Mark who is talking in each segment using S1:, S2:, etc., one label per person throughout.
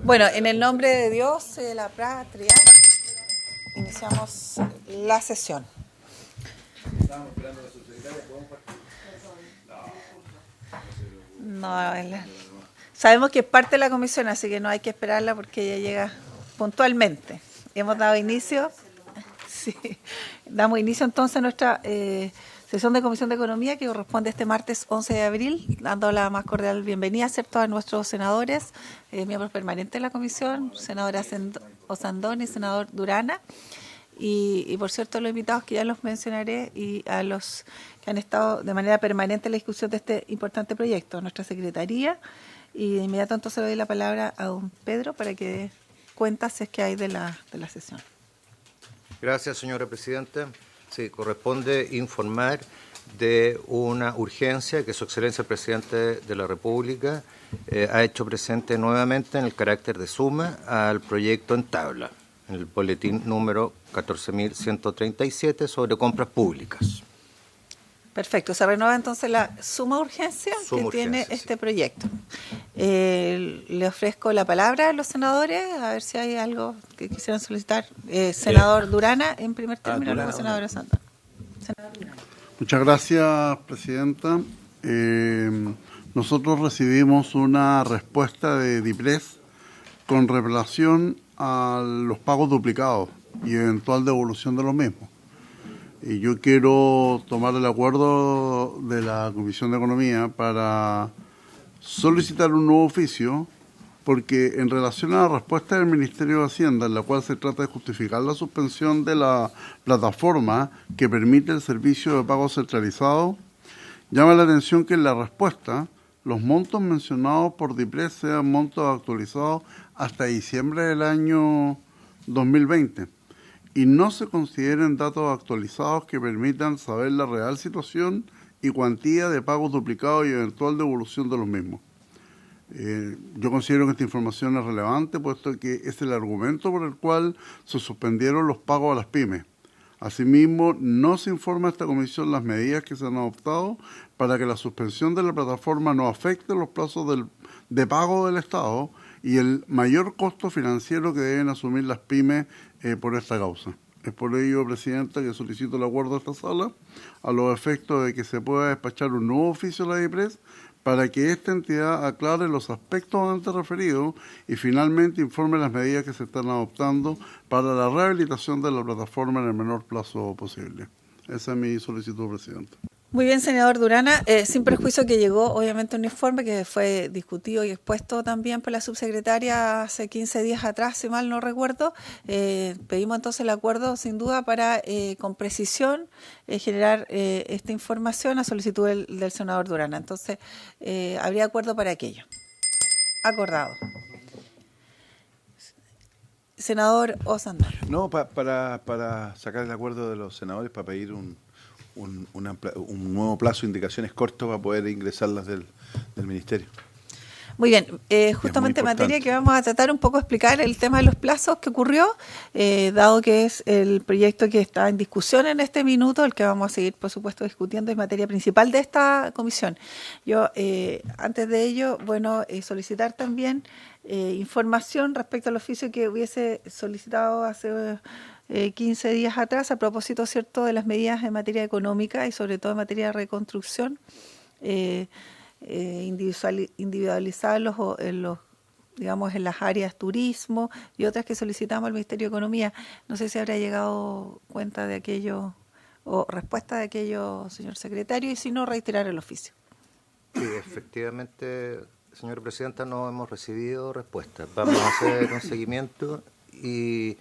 S1: Bueno, en el nombre de Dios y de la patria, iniciamos la sesión.
S2: Estábamos esperando a la subsecretaria, ¿podemos partir?
S1: No, sabemos que es parte de la comisión, así que no hay que esperarla porque ella llega puntualmente. Hemos dado inicio, sí, damos inicio entonces a nuestra sesión de Comisión de Economía que corresponde este martes 11 de abril, dando la más cordial bienvenida, ¿cierto?, a nuestros senadores, miembros permanentes de la comisión, senadora Osandón y senador Durana. Y por cierto, los invitados que ya los mencionaré y a los que han estado de manera permanente en la discusión de este importante proyecto, nuestra secretaría. Y de inmediato entonces le doy la palabra a don Pedro para que dé cuenta si es que hay de la sesión.
S3: Gracias, señora presidenta. Sí, corresponde informar de una urgencia que su excelencia el presidente de la República ha hecho presente nuevamente en el carácter de suma al proyecto en tabla, en el boletín número 14.137 sobre compras públicas.
S1: Perfecto, se renueva entonces la suma urgencia que tiene este proyecto. Le ofrezco la palabra a los senadores, a ver si hay algo que quisieran solicitar. Senador Durana, en primer término, luego senadora Sandón. Senador Durana.
S4: Muchas gracias, presidenta. Nosotros recibimos una respuesta de DIPRES con relación a los pagos duplicados y eventual devolución de los mismos. Y yo quiero tomar el acuerdo de la Comisión de Economía para solicitar un nuevo oficio, porque en relación a la respuesta del Ministerio de Hacienda, en la cual se trata de justificar la suspensión de la plataforma que permite el servicio de pago centralizado, llama la atención que en la respuesta los montos mencionados por DIPRES sean montos actualizados hasta diciembre del año 2020. Y no se consideren datos actualizados que permitan saber la real situación y cuantía de pagos duplicados y eventual devolución de los mismos. Yo considero que esta información es relevante, puesto que es el argumento por el cual se suspendieron los pagos a las pymes. Asimismo, no se informa a esta comisión las medidas que se han adoptado para que la suspensión de la plataforma no afecte los plazos de pago del Estado y el mayor costo financiero que deben asumir las pymes por esta causa. Es por ello, presidenta, que solicito el acuerdo de esta sala a los efectos de que se pueda despachar un nuevo oficio a la DIPRES para que esta entidad aclare los aspectos antes referidos y finalmente informe las medidas que se están adoptando para la rehabilitación de la plataforma en el menor plazo posible. Esa es mi solicitud, presidenta.
S1: Muy bien, senador Durana, sin perjuicio que llegó obviamente un informe que fue discutido y expuesto también por la subsecretaria hace 15 días atrás, si mal no recuerdo. Pedimos entonces el acuerdo sin duda para con precisión generar esta información a solicitud del senador Durana. Entonces, habría acuerdo para aquello. Acordado. Senador Osandón.
S2: No, para sacar el acuerdo de los senadores, para pedir un nuevo plazo de indicaciones corto para poder ingresarlas del Ministerio.
S1: Muy bien, justamente en materia que vamos a tratar un poco de explicar el tema de los plazos que ocurrió, dado que es el proyecto que está en discusión en este minuto, el que vamos a seguir, por supuesto, discutiendo, es materia principal de esta comisión. Yo, antes de ello, solicitar también información respecto al oficio que hubiese solicitado hace 15 días atrás, a propósito, ¿cierto?, de las medidas en materia económica y sobre todo en materia de reconstrucción, individualizar digamos, en las áreas turismo y otras que solicitamos al Ministerio de Economía. No sé si habrá llegado cuenta de aquello o respuesta de aquello, señor secretario, y si no, reiterar el oficio.
S3: Sí, efectivamente, señora presidenta, no hemos recibido respuesta. Vamos a hacer un seguimiento y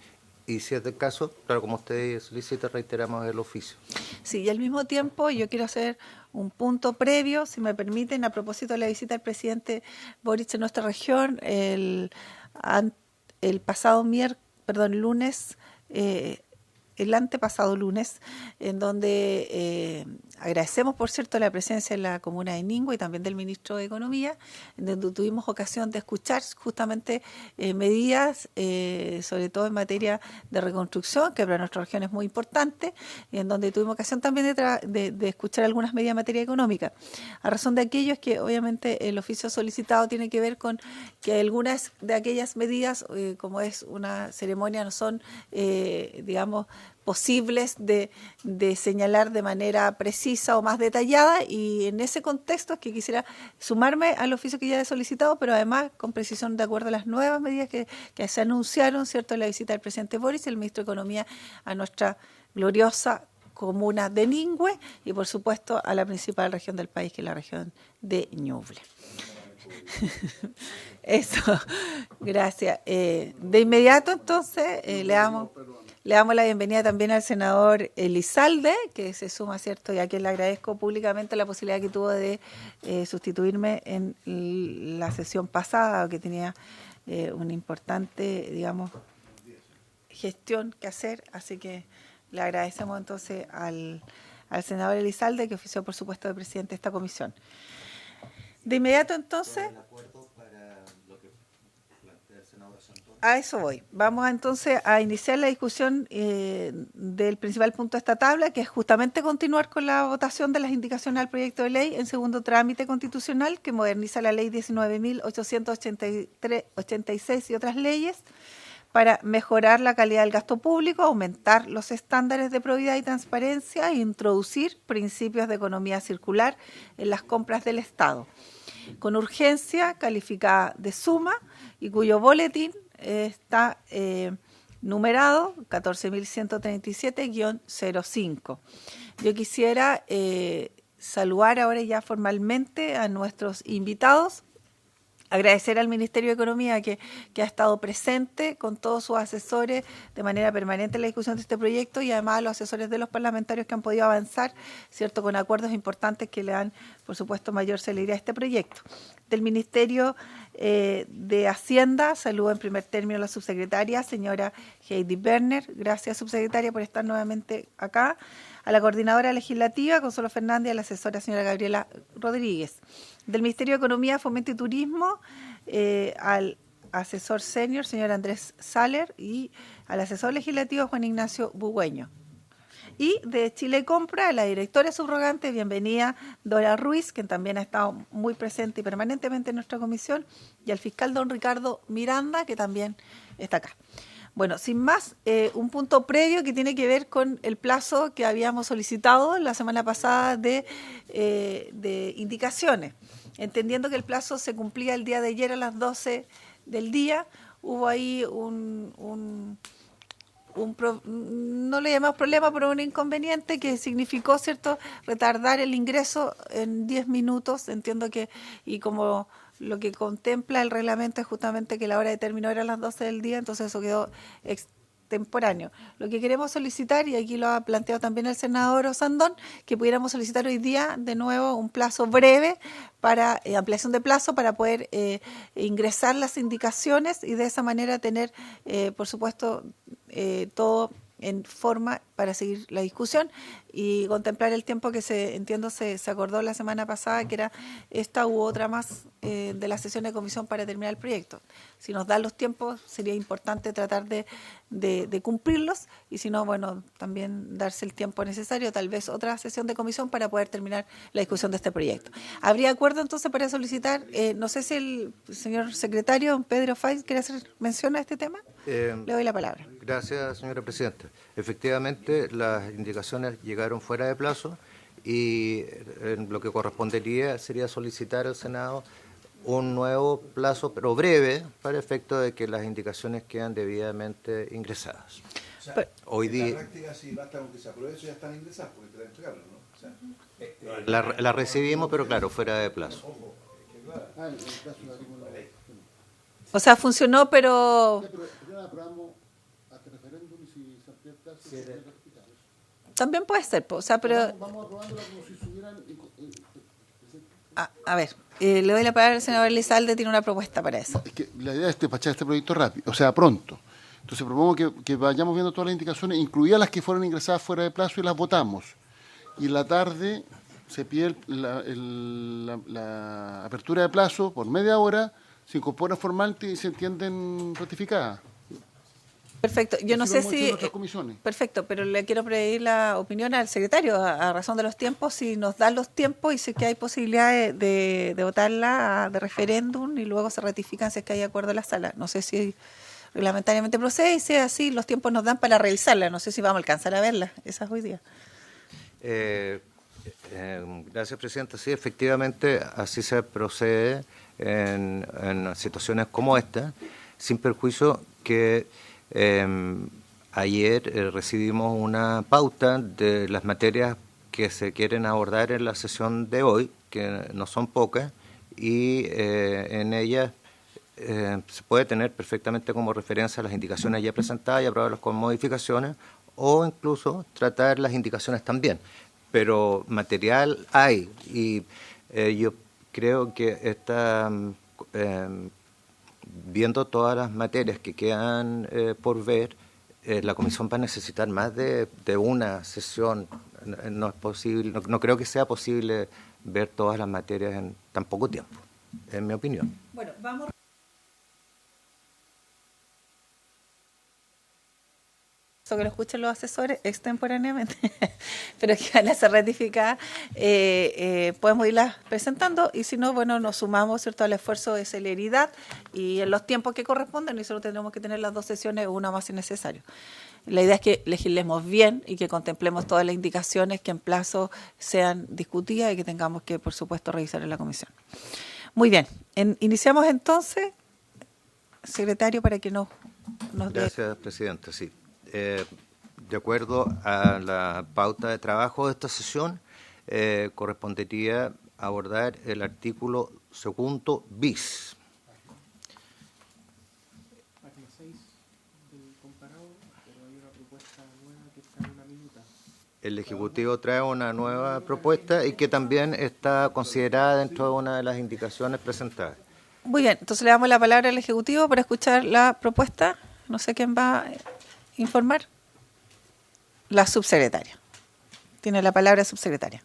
S3: si es del caso, claro, como usted solicita, reiteramos el oficio.
S1: Sí, y al mismo tiempo yo quiero hacer un punto previo, si me permiten, a propósito de la visita del presidente Boric en nuestra región, el pasado lunes, el antepasado lunes, en donde agradecemos, por cierto, la presencia en la comuna de Ningua y también del ministro de Economía, en donde tuvimos ocasión de escuchar justamente medidas, sobre todo en materia de reconstrucción, que para nuestra región es muy importante, y en donde tuvimos ocasión también de escuchar algunas medidas en materia económica. A razón de aquello es que obviamente el oficio solicitado tiene que ver con que algunas de aquellas medidas, como es una ceremonia, no son, digamos, posibles de señalar de manera precisa o más detallada, y en ese contexto es que quisiera sumarme al oficio que ya he solicitado, pero además con precisión de acuerdo a las nuevas medidas que se anunciaron, ¿cierto?, en la visita del presidente Boris y el ministro de Economía a nuestra gloriosa comuna de Ningüe y por supuesto a la principal región del país, que es la región de Ñuble. Eso, gracias. De inmediato entonces le damos la bienvenida también al senador Elizalde, que se suma, ¿cierto?, y a quien le agradezco públicamente la posibilidad que tuvo de sustituirme en la sesión pasada, que tenía una importante, digamos, gestión que hacer, así que le agradecemos entonces al senador Elizalde, que ofició, por supuesto, de presidente de esta comisión. De inmediato entonces... A eso voy. Vamos entonces a iniciar la discusión del principal punto de esta tabla, que es justamente continuar con la votación de las indicaciones al proyecto de ley en segundo trámite constitucional que moderniza la ley 19.886 y otras leyes para mejorar la calidad del gasto público, aumentar los estándares de probidad y transparencia e introducir principios de economía circular en las compras del Estado, con urgencia calificada de suma y cuyo boletín está numerado 14.137-05. Yo quisiera saludar ahora ya formalmente a nuestros invitados, agradecer al Ministerio de Economía que ha estado presente con todos sus asesores de manera permanente en la discusión de este proyecto, y además a los asesores de los parlamentarios que han podido avanzar, ¿cierto?, con acuerdos importantes que le dan, por supuesto, mayor celeridad a este proyecto. Del Ministerio de Hacienda, saludo en primer término a la subsecretaria, señora Heidi Berner. Gracias, subsecretaria, por estar nuevamente acá. A la coordinadora legislativa, Consuelo Fernández, y a la asesora, señora Gabriela Rodríguez. Del Ministerio de Economía, Fomento y Turismo, al asesor senior, señor Andrés Saler, y al asesor legislativo, Juan Ignacio Bugüeño. Y de Chile Compra, la directora subrogante, bienvenida Dora Ruiz, quien también ha estado muy presente y permanentemente en nuestra comisión, y al fiscal don Ricardo Miranda, que también está acá. Bueno, sin más, un punto previo que tiene que ver con el plazo que habíamos solicitado la semana pasada de indicaciones. Entendiendo que el plazo se cumplía el día de ayer a las 12 del día, hubo ahí no le llamamos problema, pero un inconveniente que significó, ¿cierto?, retardar el ingreso en 10 minutos. Entiendo que, y como lo que contempla el reglamento es justamente que la hora de término era a las 12 del día, entonces eso quedó extemporáneo. Lo que queremos solicitar, y aquí lo ha planteado también el senador Osandón, que pudiéramos solicitar hoy día de nuevo un plazo breve para ampliación de plazo para poder ingresar las indicaciones y de esa manera tener, por supuesto, todo en forma para seguir la discusión y contemplar el tiempo que se acordó la semana pasada, que era esta u otra más de la sesión de comisión para terminar el proyecto. Si nos dan los tiempos, sería importante tratar de cumplirlos, y si no, bueno, también darse el tiempo necesario, tal vez otra sesión de comisión para poder terminar la discusión de este proyecto. ¿Habría acuerdo entonces para solicitar? No sé si el señor secretario, don Pedro Faiz, quiere hacer mención a este tema. Le doy la palabra.
S3: Gracias, señora presidenta. Efectivamente, las indicaciones llegaron fuera de plazo y lo que correspondería sería solicitar al Senado un nuevo plazo, pero breve, para efecto de que las indicaciones quedan debidamente ingresadas.
S2: O sea,
S3: hoy
S2: en
S3: día
S2: la práctica, si basta con que se apruebe, eso ya están ingresadas, porque te la entregaron, ¿no? O sea,
S3: la recibimos, pero claro, fuera de plazo.
S1: O sea, funcionó, pero... También puede ser, o sea, pero... A ver, le doy la palabra al senador Elizalde, tiene una propuesta para eso.
S5: Es que la idea es despachar este proyecto rápido, o sea, pronto. Entonces propongo que vayamos viendo todas las indicaciones, incluidas las que fueron ingresadas fuera de plazo, y las votamos. Y en la tarde se pide la apertura de plazo por media hora, se incorpora formalmente y se entienden ratificadas.
S1: Perfecto. Yo no
S5: Así
S1: sé
S5: lo hemos hecho en
S1: si...
S5: nuestras comisiones.
S1: Perfecto, pero le quiero pedir la opinión al secretario, a razón de los tiempos, si nos dan los tiempos y si es que hay posibilidad de votarla de referéndum y luego se ratifican si es que hay acuerdo en la sala. No sé si reglamentariamente procede y si es así, los tiempos nos dan para revisarla. No sé si vamos a alcanzar a verla, esa es hoy día.
S3: Gracias, Presidenta. Sí, efectivamente, así se procede en situaciones como esta, sin perjuicio que ayer recibimos una pauta de las materias que se quieren abordar en la sesión de hoy, que no son pocas, y en ellas se puede tener perfectamente como referencia las indicaciones ya presentadas y aprobarlas con modificaciones, o incluso tratar las indicaciones también. Pero material hay, y yo creo que viendo todas las materias que quedan por ver, la comisión va a necesitar más de una sesión. No es posible, no creo que sea posible ver todas las materias en tan poco tiempo, en mi opinión.
S1: Bueno, vamos. Que lo escuchen los asesores extemporáneamente, pero que van a ser ratificadas, podemos irlas presentando y si no, bueno, nos sumamos, ¿cierto?, al esfuerzo de celeridad y en los tiempos que corresponden y solo tendremos que tener las dos sesiones, una más si necesario. La idea es que legislemos bien y que contemplemos todas las indicaciones que en plazo sean discutidas y que tengamos que, por supuesto, revisar en la comisión. Muy bien, iniciamos entonces, secretario, para que nos dé...
S3: Gracias, Presidenta, sí. De acuerdo a la pauta de trabajo de esta sesión, correspondería abordar el artículo 2 bis. El Ejecutivo trae una nueva propuesta y que también está considerada dentro de una de las indicaciones presentadas.
S1: Muy bien, entonces le damos la palabra al Ejecutivo para escuchar la propuesta. No sé quién va a informar. La subsecretaria. Tiene la palabra, subsecretaria.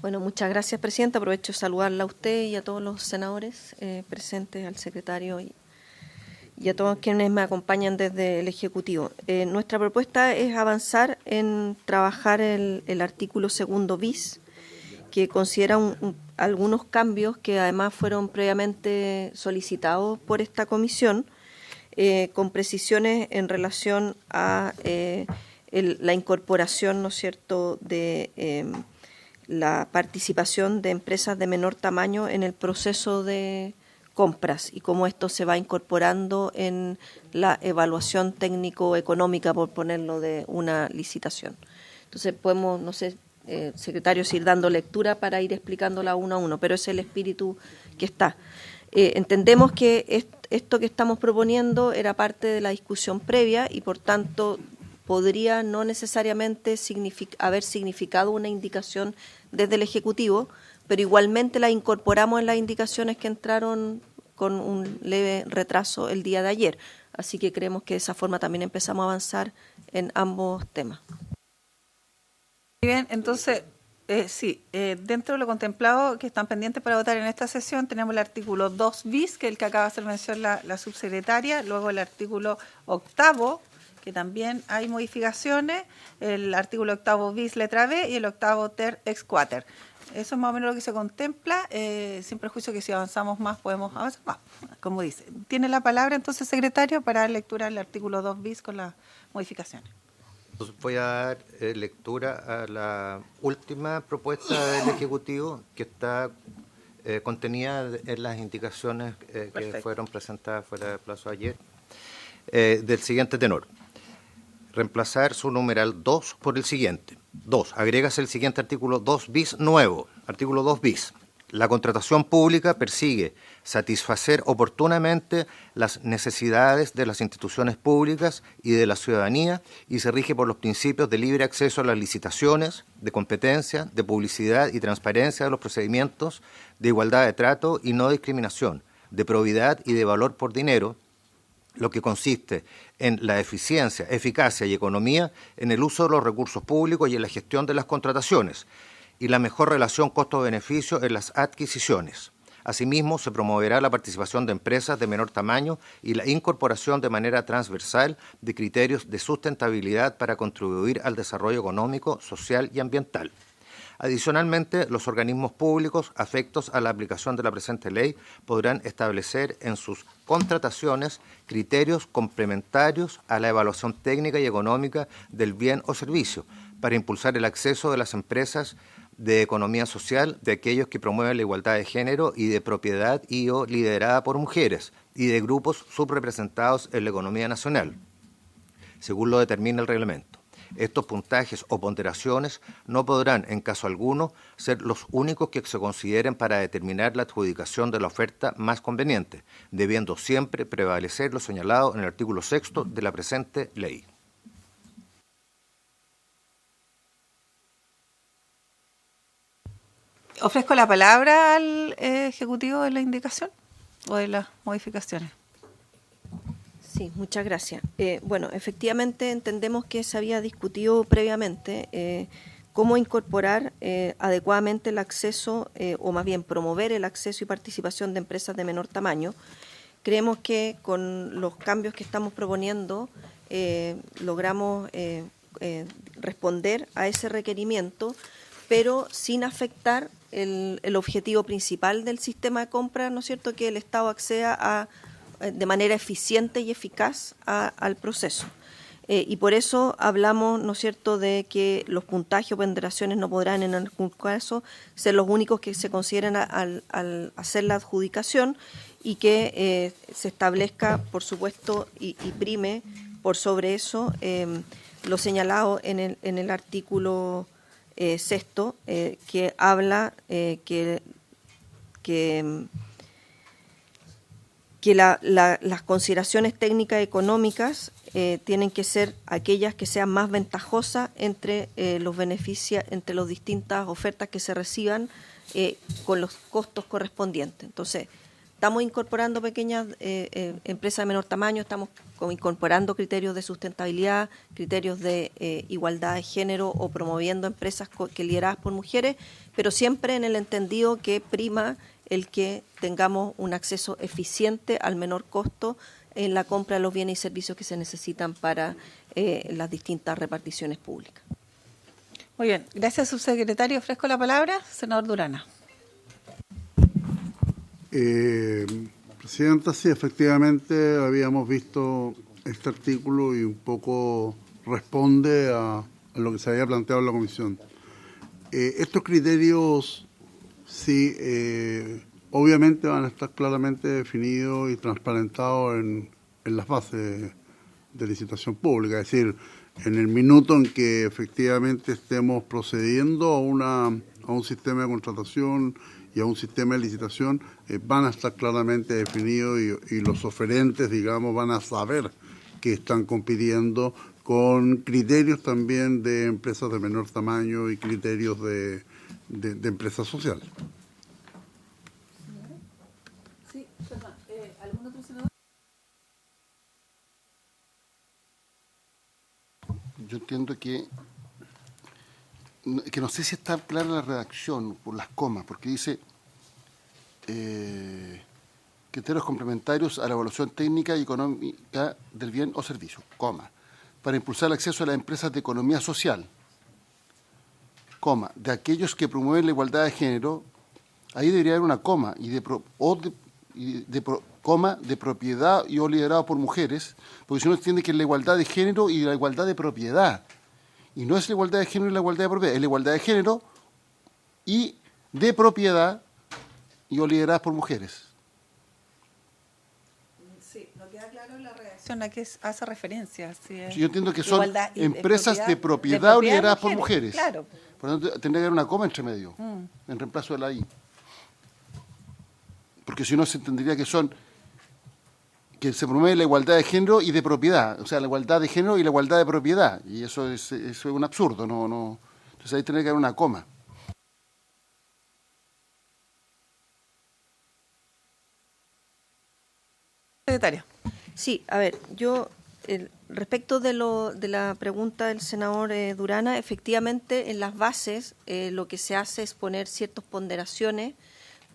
S6: Bueno, muchas gracias, Presidenta. Aprovecho de saludarla a usted y a todos los senadores presentes, al secretario y a todos quienes me acompañan desde el Ejecutivo. Nuestra propuesta es avanzar en trabajar el artículo 2 bis, que considera algunos cambios que además fueron previamente solicitados por esta comisión, con precisiones en relación a la incorporación, ¿no es cierto?, de la participación de empresas de menor tamaño en el proceso de compras y cómo esto se va incorporando en la evaluación técnico-económica, por ponerlo, de una licitación. Entonces podemos, no sé, secretarios, ir dando lectura para ir explicándola uno a uno, pero es el espíritu que está. Entendemos que esto que estamos proponiendo era parte de la discusión previa y, por tanto, podría no necesariamente haber significado una indicación desde el Ejecutivo, pero igualmente la incorporamos en las indicaciones que entraron con un leve retraso el día de ayer. Así que creemos que de esa forma también empezamos a avanzar en ambos temas.
S1: Muy bien, entonces, dentro de lo contemplado que están pendientes para votar en esta sesión, tenemos el artículo 2 bis, que es el que acaba de hacer mención la subsecretaria, luego el artículo 8, que también hay modificaciones, el artículo 8 bis letra B y el 8 ter ex quater. Eso es más o menos lo que se contempla, sin perjuicio que si avanzamos más podemos avanzar más, como dice. Tiene la palabra entonces, secretario, para dar lectura al artículo 2 bis con las modificaciones.
S3: Entonces voy a dar lectura a la última propuesta del Ejecutivo que está contenida en las indicaciones que fueron presentadas fuera de plazo ayer, del siguiente tenor. Reemplazar su numeral 2 por el siguiente. 2. Agrégase el siguiente artículo 2 bis nuevo. Artículo 2 bis. La contratación pública persigue satisfacer oportunamente las necesidades de las instituciones públicas y de la ciudadanía y se rige por los principios de libre acceso a las licitaciones, de competencia, de publicidad y transparencia de los procedimientos, de igualdad de trato y no discriminación, de probidad y de valor por dinero, lo que consiste en la eficiencia, eficacia y economía en el uso de los recursos públicos y en la gestión de las contrataciones, y la mejor relación costo-beneficio en las adquisiciones. Asimismo, se promoverá la participación de empresas de menor tamaño y la incorporación de manera transversal de criterios de sustentabilidad para contribuir al desarrollo económico, social y ambiental. Adicionalmente, los organismos públicos afectos a la aplicación de la presente ley podrán establecer en sus contrataciones criterios complementarios a la evaluación técnica y económica del bien o servicio para impulsar el acceso de las empresas de economía social, de aquellos que promueven la igualdad de género y de propiedad y o liderada por mujeres y de grupos subrepresentados en la economía nacional, según lo determina el reglamento. Estos puntajes o ponderaciones no podrán, en caso alguno, ser los únicos que se consideren para determinar la adjudicación de la oferta más conveniente, debiendo siempre prevalecer lo señalado en el artículo 6º de la presente ley.
S1: Ofrezco la palabra al Ejecutivo de la indicación o de las modificaciones.
S6: Sí, muchas gracias. Bueno, efectivamente entendemos que se había discutido previamente cómo incorporar adecuadamente el acceso, o más bien promover el acceso y participación de empresas de menor tamaño. Creemos que con los cambios que estamos proponiendo logramos responder a ese requerimiento, pero sin afectar el objetivo principal del sistema de compra, ¿no es cierto?, que el Estado acceda de manera eficiente y eficaz al proceso. Y por eso hablamos, ¿no es cierto?, de que los puntajes o ponderaciones no podrán en algún caso ser los únicos que se consideren al hacer la adjudicación, y que se establezca, por supuesto, y prime por sobre eso lo señalado en el artículo 6º, que habla que las consideraciones técnicas y económicas tienen que ser aquellas que sean más ventajosas entre entre las distintas ofertas que se reciban con los costos correspondientes. Entonces, estamos incorporando pequeñas empresas de menor tamaño, estamos incorporando criterios de sustentabilidad, criterios de igualdad de género, o promoviendo empresas lideradas por mujeres, pero siempre en el entendido que prima el que tengamos un acceso eficiente al menor costo en la compra de los bienes y servicios que se necesitan para las distintas reparticiones públicas.
S1: Muy bien, gracias, subsecretario. Ofrezco la palabra, senador Durana.
S4: Presidenta, sí, efectivamente habíamos visto este artículo y un poco responde a lo que se había planteado en la comisión. Estos criterios, sí, obviamente van a estar claramente definidos y transparentados en las bases de licitación pública, es decir, en el minuto en que efectivamente estemos procediendo a un sistema de contratación y a un sistema de licitación, van a estar claramente definidos y los oferentes, digamos, van a saber que están compitiendo con criterios también de empresas de menor tamaño y criterios de empresas sociales.
S1: Sí, perdón, ¿algún otro senador?
S5: Yo entiendo que no sé si está clara la redacción por las comas, porque dice criterios complementarios a la evaluación técnica y económica del bien o servicio, coma, para impulsar el acceso a las empresas de economía social, coma, de aquellos que promueven la igualdad de género. Ahí debería haber una coma, coma, de propiedad y o liderado por mujeres, porque si uno entiende que es la igualdad de género y la igualdad de propiedad, y no es la igualdad de género y la igualdad de propiedad, es la igualdad de género y de propiedad y o lideradas por mujeres.
S1: Sí, no queda claro la redacción a qué hace referencia. Si es
S5: Yo entiendo que son empresas de propiedad
S1: de
S5: o lideradas por mujeres.
S1: Claro.
S5: Por lo tanto, tendría que haber una coma entre medio, en reemplazo de la I. Porque si no, se entendería que se promueve la igualdad de género y de propiedad, o sea, la igualdad de género y la igualdad de propiedad, y eso es un absurdo, no. Entonces ahí tendría que haber una coma.
S1: Secretario.
S6: Sí, a ver, respecto de la pregunta del senador Durana, efectivamente en las bases lo que se hace es poner ciertas ponderaciones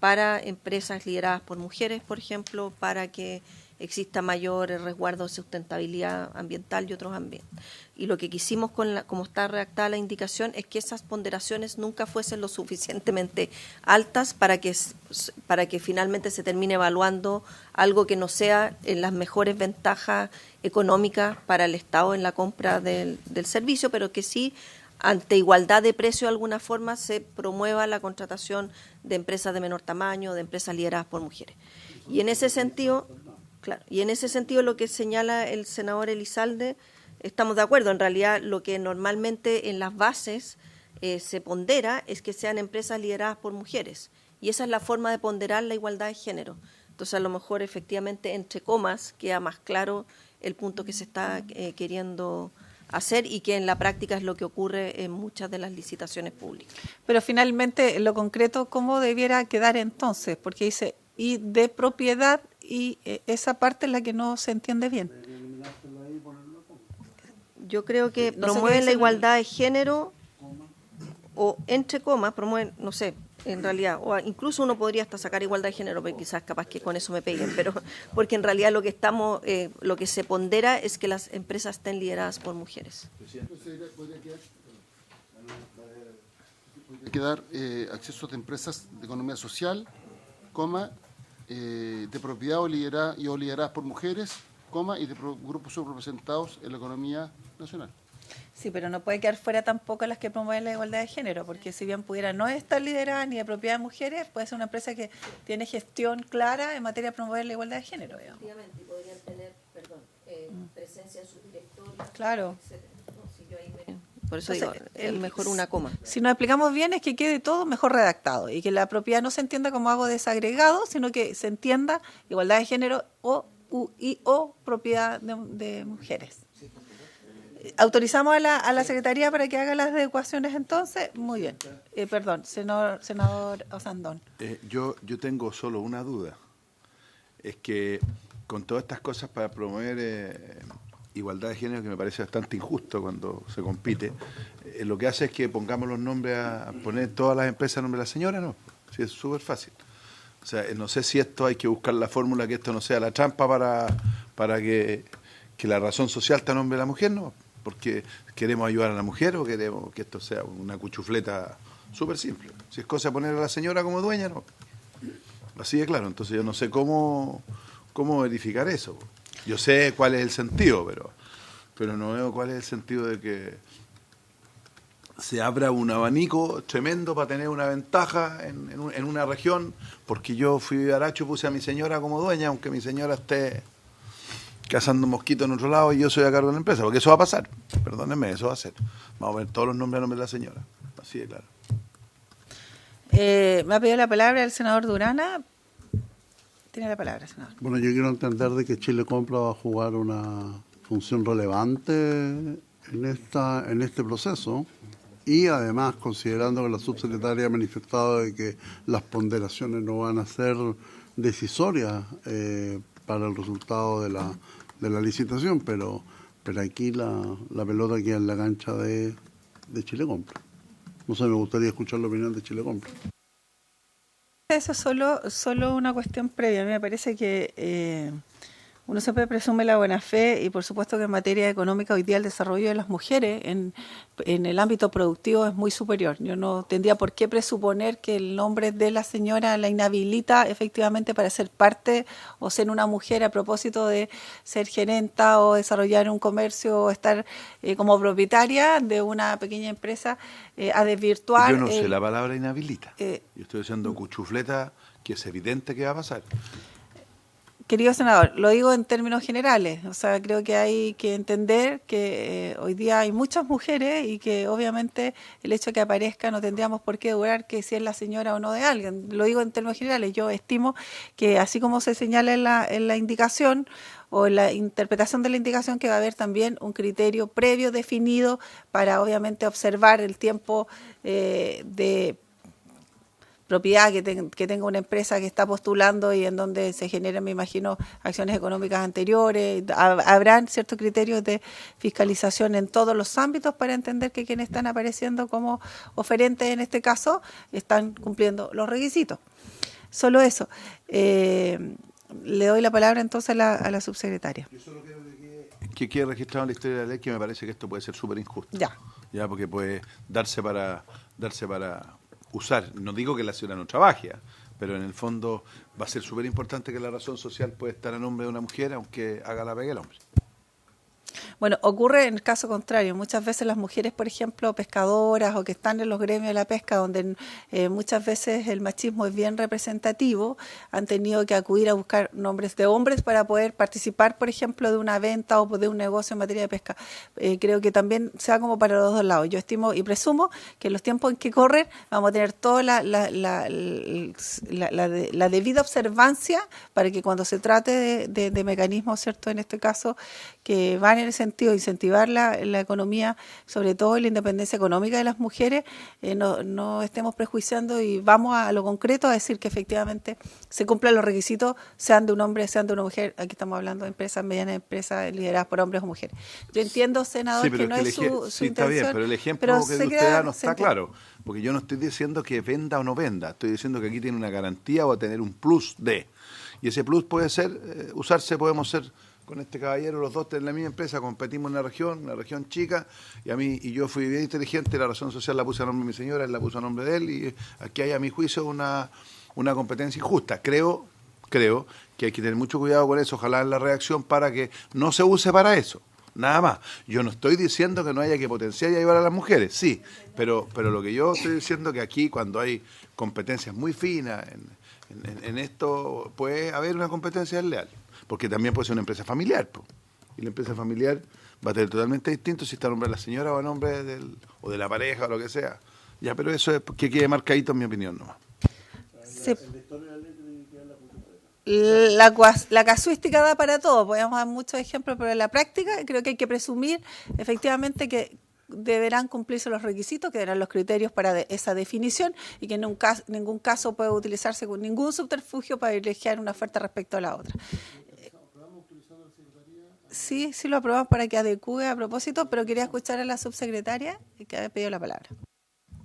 S6: para empresas lideradas por mujeres, por ejemplo, para que exista mayor resguardo de sustentabilidad ambiental y otros ambientes. Y lo que quisimos, como está redactada la indicación, es que esas ponderaciones nunca fuesen lo suficientemente altas para que finalmente se termine evaluando algo que no sea en las mejores ventajas económicas para el Estado en la compra del servicio, pero que sí, ante igualdad de precio de alguna forma, se promueva la contratación de empresas de menor tamaño, de empresas lideradas por mujeres. Y en ese sentido, claro, y en ese sentido lo que señala el senador Elizalde, estamos de acuerdo. En realidad, lo que normalmente en las bases se pondera es que sean empresas lideradas por mujeres. Y esa es la forma de ponderar la igualdad de género. Entonces, a lo mejor, efectivamente, entre comas, queda más claro el punto que se está queriendo hacer y que en la práctica es lo que ocurre en muchas de las licitaciones públicas.
S1: Pero finalmente, en lo concreto, ¿cómo debiera quedar entonces? Porque dice, y de propiedad, y esa parte es la que no se entiende bien.
S6: Yo creo que
S1: No sé
S6: promueven
S1: qué
S6: la
S1: dice
S6: igualdad de género o entre comas promueven, no sé, en realidad, o incluso uno podría hasta sacar igualdad de género, pero quizás capaz que con eso me peguen, pero porque en realidad lo que se pondera es que las empresas estén lideradas por mujeres.
S5: Podría quedar acceso de empresas de economía social, coma, de propiedad o lideradas por mujeres, coma, y de grupos subrepresentados en la economía nacional.
S1: Sí, pero no puede quedar fuera tampoco las que promueven la igualdad de género, porque si bien pudiera no estar liderada ni de propiedad de mujeres, puede ser una empresa que tiene gestión clara en materia de promover la igualdad de género. Digamos.
S6: Efectivamente, y podrían tener, presencia en sus directorios.
S1: Claro.
S6: Por eso
S1: Entonces,
S6: digo, es mejor una coma.
S1: Si nos explicamos bien es que quede todo mejor redactado y que la propiedad no se entienda como algo desagregado, sino que se entienda igualdad de género o propiedad de mujeres. ¿Autorizamos a la Secretaría para que haga las adecuaciones entonces? Muy bien. Perdón, senador Osandón.
S2: Yo tengo solo una duda. Es que con todas estas cosas para promover igualdad de género, que me parece bastante injusto cuando se compite, lo que hace es que pongamos los nombres, a poner todas las empresas a nombre de la señora, ¿no? Sí, es súper fácil. O sea, no sé si esto hay que buscar la fórmula, que esto no sea la trampa para que la razón social está a nombre de la mujer, ¿no? Porque queremos ayudar a la mujer o queremos que esto sea una cuchufleta súper simple. Si es cosa de poner a la señora como dueña, no. Así de claro. Entonces yo no sé cómo verificar eso. Yo sé cuál es el sentido, pero no veo cuál es el sentido de que se abra un abanico tremendo para tener una ventaja en una región, porque yo fui aracho, puse a mi señora como dueña, aunque mi señora esté cazando mosquitos en otro lado y yo soy a cargo de la empresa, porque eso va a pasar, perdónenme, eso va a ser. Vamos a ver todos los nombres a nombre de la señora, así de claro.
S1: Me ha pedido la palabra el senador Durana. Tiene la palabra, senador.
S4: Bueno, yo quiero entender de que Chile Compra va a jugar una función relevante en este proceso, y además considerando que la subsecretaria ha manifestado de que las ponderaciones no van a ser decisorias para el resultado de la licitación, pero aquí la pelota queda en la cancha de Chile Compra. No sé, me gustaría escuchar la opinión de Chile Compra.
S1: Eso es solo una cuestión previa. A mí me parece que uno siempre presume la buena fe y por supuesto que en materia económica hoy día el desarrollo de las mujeres en el ámbito productivo es muy superior. Yo no tendría por qué presuponer que el nombre de la señora la inhabilita efectivamente para ser parte o ser una mujer a propósito de ser gerenta o desarrollar un comercio o estar como propietaria de una pequeña empresa a desvirtuar.
S2: Yo no sé la palabra inhabilita. Yo estoy diciendo cuchufleta, que es evidente que va a pasar.
S1: Querido senador, lo digo en términos generales, o sea, creo que hay que entender que hoy día hay muchas mujeres y que obviamente el hecho de que aparezca no tendríamos por qué durar que si es la señora o no de alguien. Lo digo en términos generales, yo estimo que así como se señala en la indicación o en la interpretación de la indicación, que va a haber también un criterio previo definido para obviamente observar el tiempo de propiedad, que tenga una empresa que está postulando y en donde se generan, me imagino, acciones económicas anteriores. Habrán ciertos criterios de fiscalización en todos los ámbitos para entender que quienes están apareciendo como oferentes en este caso están cumpliendo los requisitos. Solo eso. Le doy la palabra entonces a la subsecretaria.
S2: Yo solo quiero que quede registrado en la historia de la ley que me parece que esto puede ser súper injusto. Ya, porque puede darse para usar. No digo que la señora no trabaje, pero en el fondo va a ser súper importante que la razón social puede estar a nombre de una mujer, aunque haga la pega el hombre.
S1: Bueno, ocurre en el caso contrario. Muchas veces las mujeres, por ejemplo, pescadoras o que están en los gremios de la pesca, donde muchas veces el machismo es bien representativo, han tenido que acudir a buscar nombres de hombres para poder participar, por ejemplo, de una venta o de un negocio en materia de pesca. Creo que también sea como para los dos lados. Yo estimo y presumo que en los tiempos en que corren vamos a tener toda la debida observancia para que cuando se trate de mecanismos, ¿cierto?, en este caso, que van en el sentido de incentivar la economía, sobre todo la independencia económica de las mujeres, no estemos prejuiciando y vamos a lo concreto a decir que efectivamente se cumplan los requisitos, sean de un hombre, sean de una mujer. Aquí estamos hablando de empresas, medianas empresas lideradas por hombres o mujeres. Yo entiendo, senador, que no es su intención.
S2: Está bien, pero el ejemplo que usted da no está claro, porque yo no estoy diciendo que venda o no venda, estoy diciendo que aquí tiene una garantía o a tener un plus de, y ese plus puede ser, podemos ser con este caballero, los dos en la misma empresa, competimos en una región chica, y yo fui bien inteligente, la razón social la puse a nombre de mi señora, él la puso a nombre de él, y aquí hay a mi juicio una competencia injusta. Creo que hay que tener mucho cuidado con eso, ojalá en la redacción, para que no se use para eso. Nada más. Yo no estoy diciendo que no haya que potenciar y ayudar a las mujeres, sí, pero lo que yo estoy diciendo es que aquí, cuando hay competencias muy finas en esto, puede haber una competencia desleal. Porque también puede ser una empresa familiar, y la empresa familiar va a tener totalmente distinto si está a nombre de la señora o a nombre o de la pareja o lo que sea. Ya, pero eso es que quede marcadito en mi opinión nomás.
S1: Sí. La casuística da para todo, podemos dar muchos ejemplos, pero en la práctica creo que hay que presumir efectivamente que deberán cumplirse los requisitos, que darán los criterios para esa definición y que en ningún caso puede utilizarse con ningún subterfugio para privilegiar una oferta respecto a la otra. Sí lo aprobamos para que adecue a propósito, pero quería escuchar a la subsecretaria que había pedido la palabra.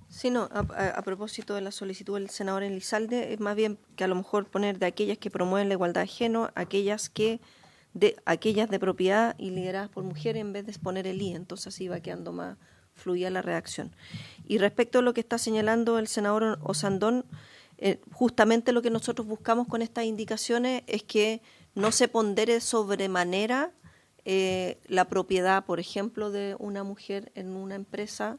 S6: Sí, no, a propósito de la solicitud del senador Elizalde, es más bien que a lo mejor poner de aquellas que promueven la igualdad de género, aquellas de propiedad y lideradas por mujeres, en vez de poner el I, entonces así va quedando más fluida la redacción. Y respecto a lo que está señalando el senador Osandón, justamente lo que nosotros buscamos con estas indicaciones es que no se pondere sobremanera la propiedad, por ejemplo, de una mujer en una empresa,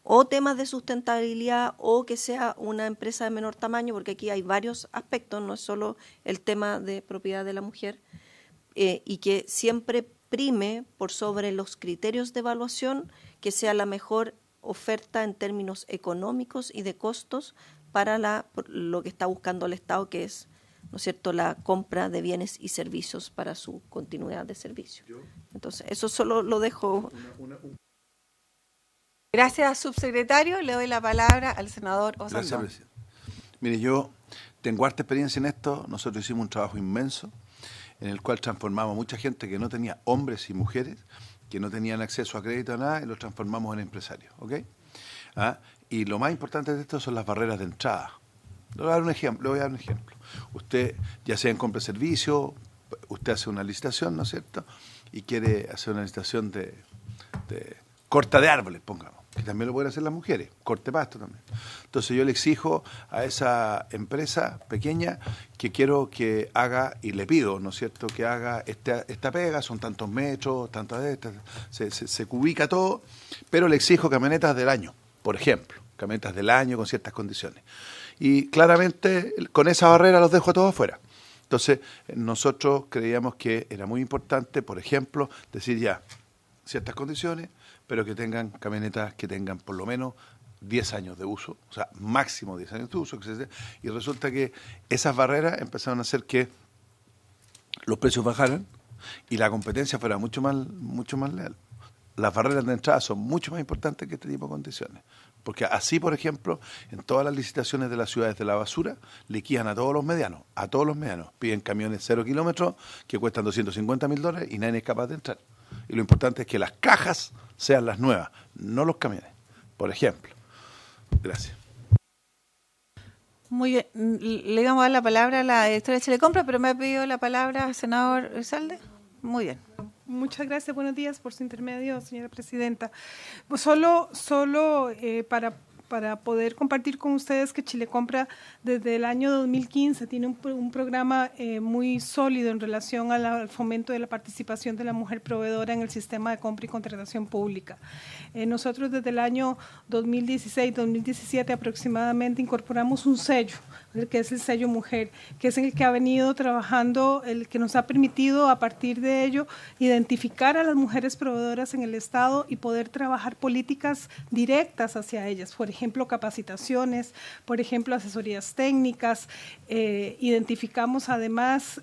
S6: o temas de sustentabilidad, o que sea una empresa de menor tamaño, porque aquí hay varios aspectos, no es solo el tema de propiedad de la mujer, y que siempre prime por sobre los criterios de evaluación que sea la mejor oferta en términos económicos y de costos para lo que está buscando el Estado, que es, ¿no es cierto?, la compra de bienes y servicios para su continuidad de servicio. Entonces, eso solo lo dejo.
S1: Gracias, subsecretario. Le doy la palabra al senador Osandón.
S2: Gracias, presidente. Mire, yo tengo harta experiencia en esto. Nosotros hicimos un trabajo inmenso en el cual transformamos a mucha gente que no tenía, hombres y mujeres, que no tenían acceso a crédito a nada, y los transformamos en empresarios, ¿ok? Y lo más importante de esto son las barreras de entrada. Le voy a dar un ejemplo. Usted, ya sea en compra de servicio, usted hace una licitación, ¿no es cierto?, y quiere hacer una licitación de corta de árboles, pongamos, que también lo pueden hacer las mujeres, corte pasto también. Entonces yo le exijo a esa empresa pequeña que quiero que haga, y le pido, ¿no es cierto?, que haga esta pega, son tantos metros, tantas de estas, se ubica todo, pero le exijo camionetas del año, por ejemplo, camionetas del año con ciertas condiciones. Y claramente con esa barrera los dejo a todos afuera. Entonces nosotros creíamos que era muy importante, por ejemplo, decir ya ciertas condiciones, pero que tengan camionetas que tengan por lo menos 10 años de uso, o sea, máximo 10 años de uso, y resulta que esas barreras empezaron a hacer que los precios bajaran y la competencia fuera mucho más leal. Las barreras de entrada son mucho más importantes que este tipo de condiciones. Porque así, por ejemplo, en todas las licitaciones de las ciudades de la basura, liquidan a todos los medianos, Piden camiones 0 kilómetros que cuestan $250.000 y nadie es capaz de entrar. Y lo importante es que las cajas sean las nuevas, no los camiones, por ejemplo. Gracias.
S1: Muy bien. Le íbamos a dar la palabra a la directora de Chile Compra, pero me ha pedido la palabra el senador Elizalde. Muy bien.
S7: Muchas gracias, buenos días por su intermedio, señora presidenta. Pues solo para poder compartir con ustedes que Chile Compra desde el año 2015 tiene un programa muy sólido en relación al fomento de la participación de la mujer proveedora en el sistema de compra y contratación pública. Nosotros desde el año 2016-2017 aproximadamente incorporamos un sello, que es el sello mujer, que es en el que ha venido trabajando, el que nos ha permitido a partir de ello identificar a las mujeres proveedoras en el Estado y poder trabajar políticas directas hacia ellas, por ejemplo capacitaciones, por ejemplo asesorías técnicas. Identificamos además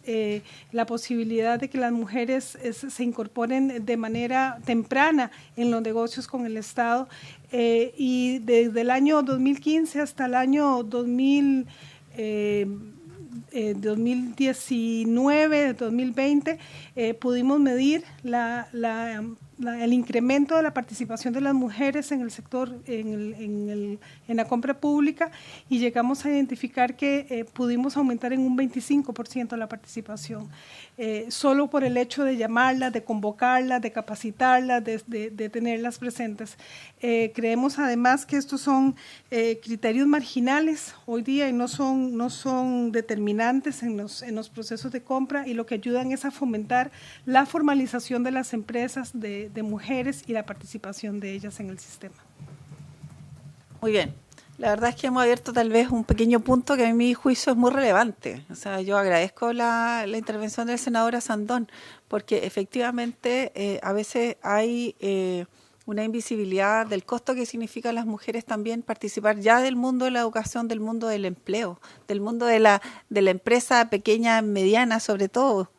S7: la posibilidad de que las mujeres se incorporen de manera temprana en los negocios con el Estado, y desde el año 2015 hasta el año 2019, 2020, pudimos medir el incremento de la participación de las mujeres en el sector, en la compra pública, y llegamos a identificar que pudimos aumentar en un 25% la participación, solo por el hecho de llamarlas, de convocarlas, de capacitarlas, de tenerlas presentes. Creemos además que estos son criterios marginales hoy día y no son determinantes en los procesos de compra, y lo que ayudan es a fomentar la formalización de las empresas de mujeres y la participación de ellas en el sistema.
S1: Muy bien. La verdad es que hemos abierto tal vez un pequeño punto que a mi juicio es muy relevante. O sea, yo agradezco la intervención del senador Asandón, porque efectivamente a veces hay una invisibilidad del costo que significa a las mujeres también participar ya del mundo de la educación, del mundo del empleo, del mundo de la empresa pequeña, mediana sobre todo,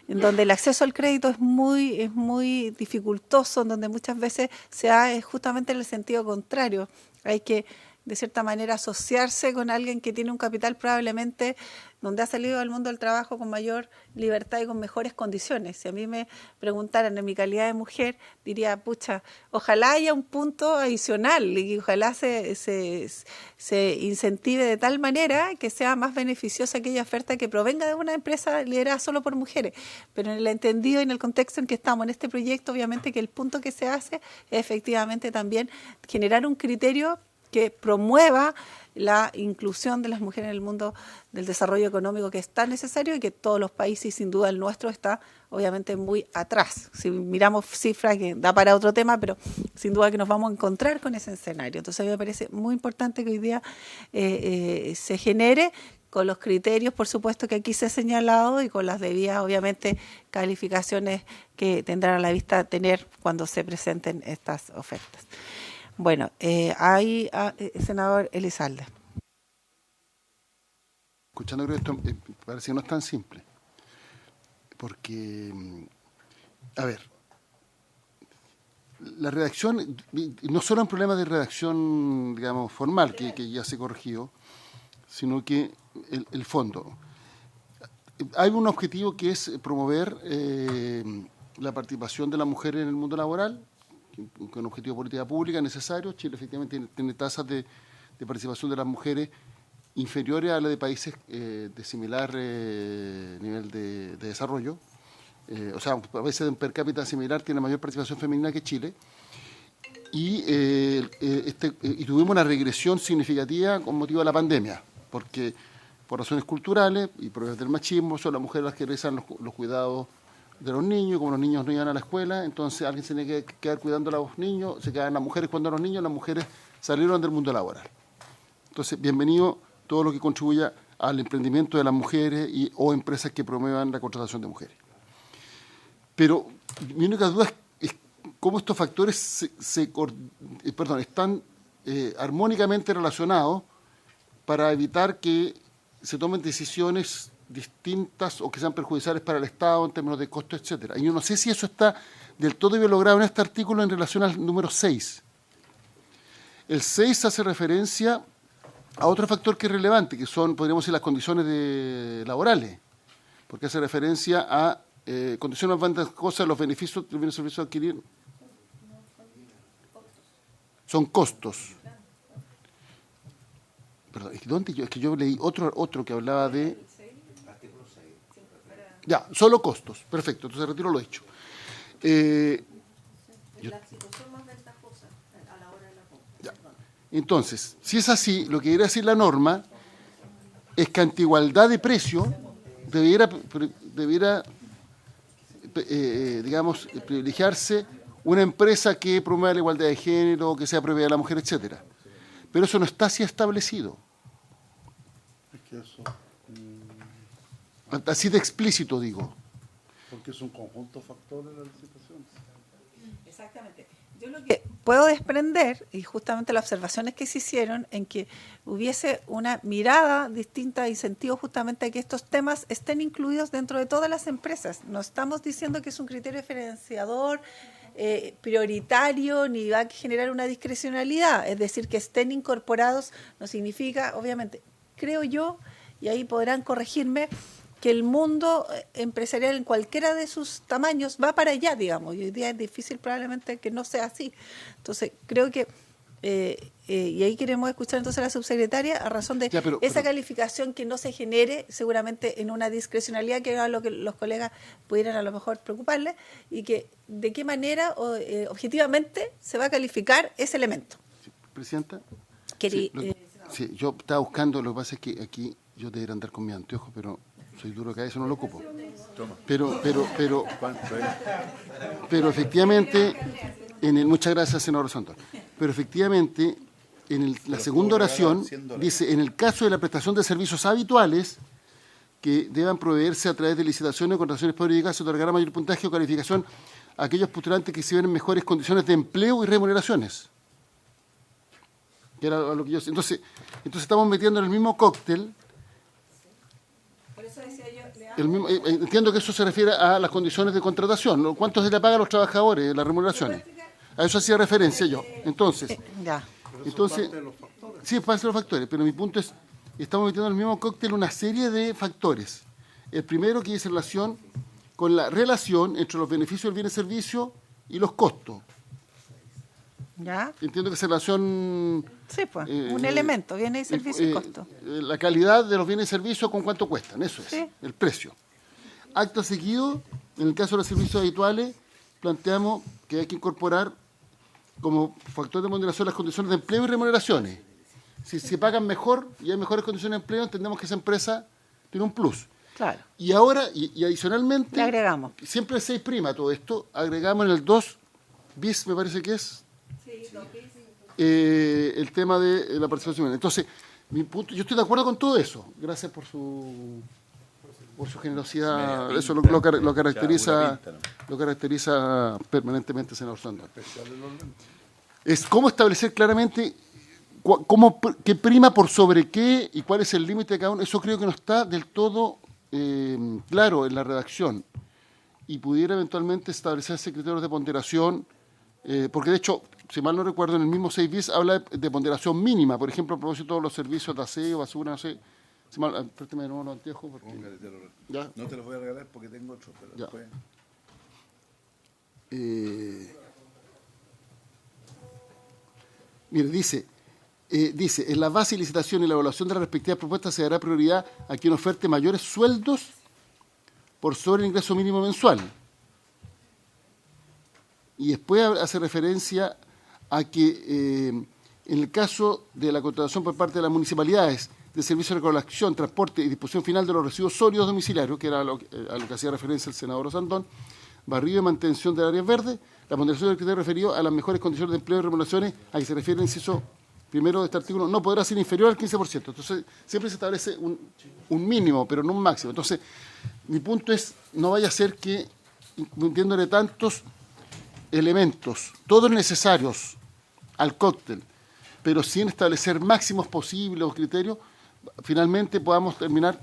S1: en donde el acceso al crédito es muy dificultoso, en donde muchas veces se da justamente en el sentido contrario. Hay que, de cierta manera, asociarse con alguien que tiene un capital probablemente donde ha salido al mundo del trabajo con mayor libertad y con mejores condiciones. Si a mí me preguntaran en mi calidad de mujer, diría, pucha, ojalá haya un punto adicional y ojalá se incentive de tal manera que sea más beneficiosa aquella oferta que provenga de una empresa liderada solo por mujeres. Pero en el entendido y en el contexto en que estamos en este proyecto, obviamente que el punto que se hace es efectivamente también generar un criterio que promueva la inclusión de las mujeres en el mundo del desarrollo económico, que es tan necesario y que todos los países, y sin duda el nuestro, está obviamente muy atrás. Si miramos cifras, que da para otro tema, pero sin duda que nos vamos a encontrar con ese escenario. Entonces a mí me parece muy importante que hoy día se genere con los criterios, por supuesto, que aquí se ha señalado y con las debidas, obviamente, calificaciones que tendrán a la vista tener cuando se presenten estas ofertas. Bueno, senador Elizalde.
S5: Escuchando, creo que esto parece que no es tan simple, porque, a ver, la redacción, no solo un problema de redacción, digamos, formal, que ya se corrigió, sino que el fondo. Hay un objetivo que es promover la participación de las mujeres en el mundo laboral, con un objetivo de política pública necesario. Chile efectivamente tiene tasas de participación de las mujeres inferiores a las de países de similar nivel de desarrollo. O sea, a veces en per cápita similar tiene mayor participación femenina que Chile. Y tuvimos una regresión significativa con motivo de la pandemia, porque por razones culturales y por del machismo son las mujeres las que realizan los cuidados de los niños. Como los niños no iban a la escuela, entonces alguien se tiene que quedar cuidando a los niños, se quedan las mujeres cuando los niños, las mujeres salieron del mundo laboral. Entonces, bienvenido todo lo que contribuya al emprendimiento de las mujeres o empresas que promuevan la contratación de mujeres. Pero mi única duda es cómo estos factores están armónicamente relacionados para evitar que se tomen decisiones distintas o que sean perjudiciales para el Estado en términos de costos, etcétera. Y yo no sé si eso está del todo bien logrado en este artículo en relación al número 6. El 6 hace referencia a otro factor que es relevante, que son, podríamos decir, las condiciones laborales, porque hace referencia a condiciones ventajosas, los beneficios del bien y servicio a adquirir. Son costos. Perdón, es que yo leí otro que hablaba de... Ya, solo costos. Perfecto, entonces retiro lo dicho. Entonces, si es así, lo que quiere decir la norma es que ante igualdad de precio debiera digamos, privilegiarse una empresa que promueva la igualdad de género, que sea propiedad de la mujer, etcétera. Pero eso no está así establecido.
S4: Es que eso,
S5: Así de explícito, digo.
S4: porque es un conjunto de factores de la licitación.
S1: Exactamente. Yo lo que puedo desprender, y justamente las observaciones que se hicieron, en que hubiese una mirada distinta y sentido justamente a que estos temas estén incluidos dentro de todas las empresas. No estamos diciendo que es un criterio diferenciador, prioritario, ni va a generar una discrecionalidad. Es decir, que estén incorporados no significa, obviamente, creo yo, y ahí podrán corregirme, que el mundo empresarial en cualquiera de sus tamaños va para allá, digamos, y hoy día es difícil probablemente que no sea así. Entonces, creo que, y ahí queremos escuchar entonces a la subsecretaria, a razón de esa calificación que no se genere seguramente en una discrecionalidad, que era lo que los colegas pudieran a lo mejor preocuparles, y que de qué manera objetivamente se va a calificar ese elemento.
S5: Sí, Presidenta.
S1: Sí,
S5: yo estaba buscando, lo que pasa es que aquí yo debería andar con mi anteojo, pero soy duro que a eso no lo ocupo. Pero efectivamente, muchas gracias, senador Santón. Pero efectivamente, en la segunda oración, dice, en el caso de la prestación de servicios habituales, que deban proveerse a través de licitaciones o contrataciones públicas, se otorgará mayor puntaje o calificación a aquellos postulantes que exhiben mejores condiciones de empleo y remuneraciones. Que era lo que yo... Entonces estamos metiendo en el mismo cóctel. Entiendo que eso se refiere a las condiciones de contratación, ¿no? ¿Cuánto se le paga a los trabajadores, las remuneraciones? A eso hacía referencia yo. Entonces, sí, es parte de los factores, pero mi punto es, estamos metiendo en el mismo cóctel una serie de factores. El primero que dice relación con la relación entre los beneficios del bien y servicio y los costos.
S1: ¿Ya?
S5: Entiendo que esa relación...
S1: Sí, pues, un elemento, bienes y servicios y costo.
S5: La calidad de los bienes y servicios con cuánto cuestan, eso es,
S1: sí.
S5: El precio. Acto seguido, en el caso de los servicios habituales, planteamos que hay que incorporar como factor de moderación las condiciones de empleo y remuneraciones. Si se pagan mejor y hay mejores condiciones de empleo, entendemos que esa empresa tiene un plus.
S1: Claro.
S5: Y ahora, y adicionalmente,
S1: le agregamos.
S5: Siempre 6' todo esto, agregamos en el 2 bis, me parece que es, el tema de la participación. Entonces, mi punto, yo estoy de acuerdo con todo eso. Gracias por su generosidad. Eso lo caracteriza permanentemente, senador Sandón. Es cómo establecer claramente qué prima por sobre qué y cuál es el límite de cada uno. Eso creo que no está del todo claro en la redacción. Y pudiera eventualmente establecerse criterios de ponderación, porque de hecho, si mal no recuerdo, en el mismo 6 bis habla de ponderación mínima, por ejemplo, a propósito de todos los servicios de aseo, basura, no sé. Si mal, préstame de nuevo los anteojos.
S2: ¿Ya? No te los voy a regalar porque tengo otro, pero
S5: ya.
S2: Después...
S5: Mire, dice, en la base de licitación y la evaluación de las respectivas propuestas se dará prioridad a quien oferte mayores sueldos por sobre el ingreso mínimo mensual. Y después hace referencia a que en el caso de la contratación por parte de las municipalidades de servicios de recolección, transporte y disposición final de los residuos sólidos domiciliarios, que era a lo que hacía referencia el senador Sandón, barrido y mantención de áreas verdes, la ponderación del criterio referido a las mejores condiciones de empleo y remuneraciones a que se refiere el inciso primero de este artículo no podrá ser inferior al 15%. Entonces, siempre se establece un mínimo, pero no un máximo. Entonces, mi punto es, no vaya a ser que, metiéndole tantos elementos, todos necesarios al cóctel, pero sin establecer máximos posibles o criterios, finalmente podamos terminar,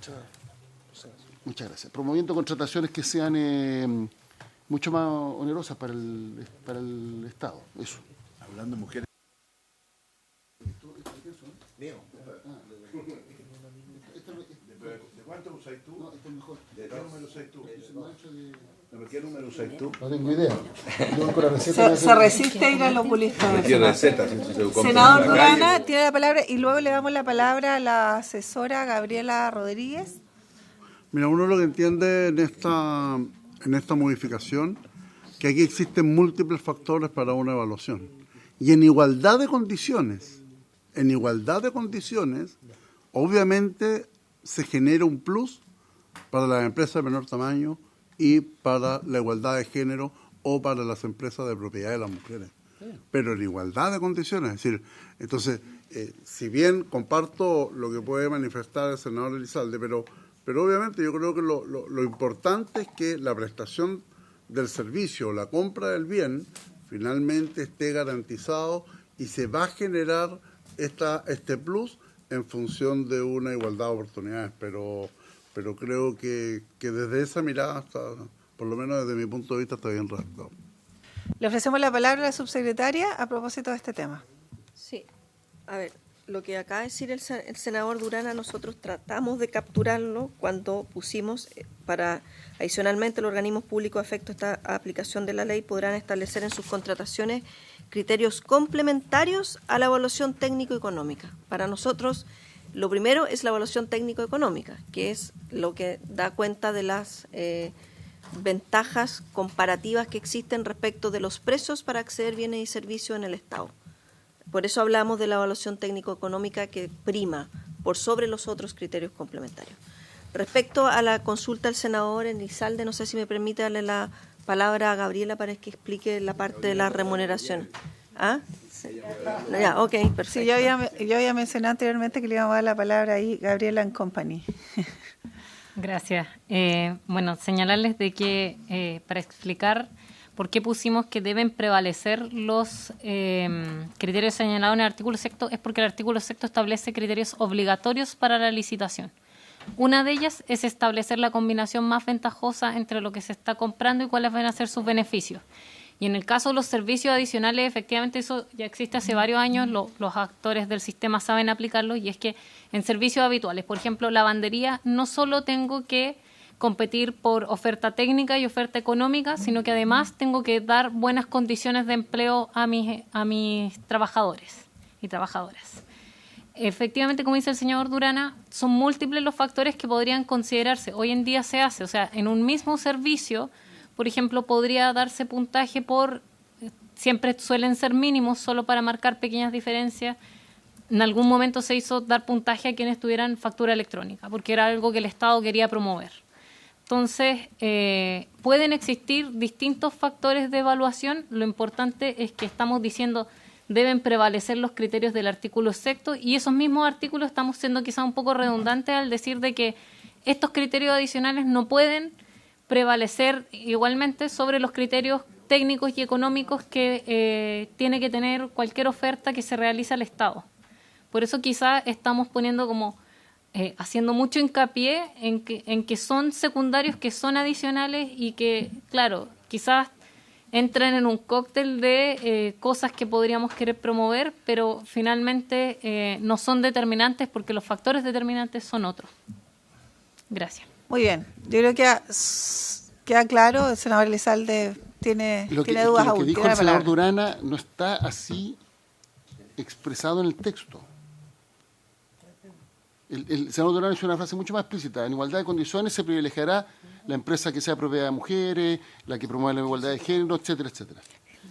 S5: muchas gracias, promoviendo contrataciones que sean mucho más onerosas para el Estado. Eso.
S2: Hablando de mujeres. ¿De cuánto usáis tú? No, este es mejor. ¿De qué número usáis tú? ¿Qué número usáis tú?
S5: No tengo idea. Yo con la receta
S1: Se resiste a ir al oculista.
S2: ¿Qué receta?
S1: Senador Durana tiene la palabra y luego le damos la palabra a la asesora Gabriela Rodríguez.
S4: Mira, uno lo que entiende en esta modificación, que aquí existen múltiples factores para una evaluación. Y en igualdad de condiciones, obviamente se genera un plus para las empresas de menor tamaño y para la igualdad de género o para las empresas de propiedad de las mujeres. Pero en igualdad de condiciones, es decir, entonces, si bien comparto lo que puede manifestar el senador Elizalde, pero obviamente yo creo que lo importante es que la prestación del servicio o la compra del bien finalmente esté garantizado y se va a generar este plus en función de una igualdad de oportunidades, pero creo que desde esa mirada, por lo menos desde mi punto de vista, está bien redactado.
S1: Le ofrecemos la palabra a la subsecretaria a propósito de este tema.
S6: Sí, a ver, lo que acaba de decir el senador Durana, nosotros tratamos de capturarlo cuando pusimos adicionalmente, los organismos públicos a efecto de esta aplicación de la ley podrán establecer en sus contrataciones criterios complementarios a la evaluación técnico-económica. Para nosotros, lo primero es la evaluación técnico-económica, que es lo que da cuenta de las ventajas comparativas que existen respecto de los precios para acceder a bienes y servicios en el Estado. Por eso hablamos de la evaluación técnico-económica que prima por sobre los otros criterios complementarios. Respecto a la consulta del senador Elizalde, no sé si me permite darle la palabra a Gabriela para que explique la parte de la remuneración. ¿Ah? Sí. Ya, ok, perfecto.
S1: Sí, yo había mencionado anteriormente que le íbamos a dar la palabra ahí, Gabriela and Company.
S8: Gracias. Bueno, señalarles de que para explicar por qué pusimos que deben prevalecer los criterios señalados en el artículo 6, es porque el artículo 6 establece criterios obligatorios para la licitación. Una de ellas es establecer la combinación más ventajosa entre lo que se está comprando y cuáles van a ser sus beneficios. Y en el caso de los servicios adicionales, efectivamente eso ya existe hace varios años, los actores del sistema saben aplicarlo, y es que en servicios habituales, por ejemplo, lavandería, no solo tengo que competir por oferta técnica y oferta económica, sino que además tengo que dar buenas condiciones de empleo a mis trabajadores y trabajadoras. Efectivamente, como dice el señor Durana, son múltiples los factores que podrían considerarse. Hoy en día se hace, o sea, en un mismo servicio, por ejemplo, podría darse puntaje siempre suelen ser mínimos, solo para marcar pequeñas diferencias. En algún momento se hizo dar puntaje a quienes tuvieran factura electrónica, porque era algo que el Estado quería promover. Entonces, pueden existir distintos factores de evaluación. Lo importante es que estamos diciendo deben prevalecer los criterios del artículo 6, y esos mismos artículos estamos siendo quizá un poco redundantes al decir de que estos criterios adicionales no pueden prevalecer igualmente sobre los criterios técnicos y económicos que tiene que tener cualquier oferta que se realice al Estado. Por eso quizá estamos poniendo como haciendo mucho hincapié en que son secundarios, que son adicionales y que, claro, quizás entran en un cóctel de cosas que podríamos querer promover, pero finalmente no son determinantes porque los factores determinantes son otros. Gracias.
S1: Muy bien. Yo creo que queda claro, el senador Elizalde tiene dudas aún.
S5: Lo que dijo el senador Durana no está así expresado en el texto. El senador Durana hizo una frase mucho más explícita. En igualdad de condiciones se privilegiará la empresa que sea propiedad de mujeres, la que promueva la igualdad de género, etcétera, etcétera.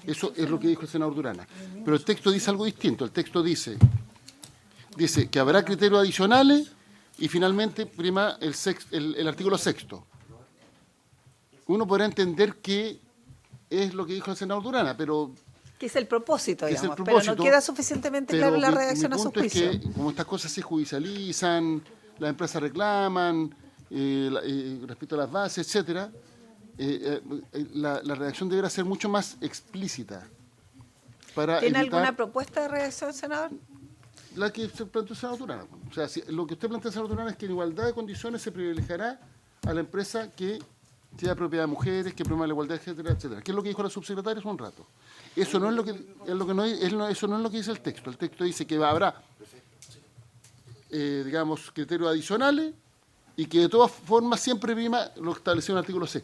S5: Eso es lo que dijo el senador Durana. Pero el texto dice algo distinto. El texto dice que habrá criterios adicionales y finalmente prima el artículo 6. Uno podrá entender qué es lo que dijo el senador Durana, pero
S1: que es el propósito, digamos,
S5: es el propósito,
S1: pero no queda suficientemente claro la redacción a su juicio.
S5: Es que como estas cosas se judicializan, las empresas reclaman respecto a las bases, etcétera, la redacción deberá ser mucho más explícita.
S1: ¿Tiene alguna propuesta de redacción, senador?
S5: La que se planteó el senador Durana. O sea, lo que usted plantea, el senador Durana, es que en igualdad de condiciones se privilegiará a la empresa que sea propiedad de mujeres, que promueva la igualdad, etcétera, etcétera. ¿Qué es lo que dijo la subsecretaria hace un rato? Eso no es lo que dice el texto. El texto dice que habrá digamos, criterios adicionales y que de todas formas siempre prima lo establecido en el artículo 6,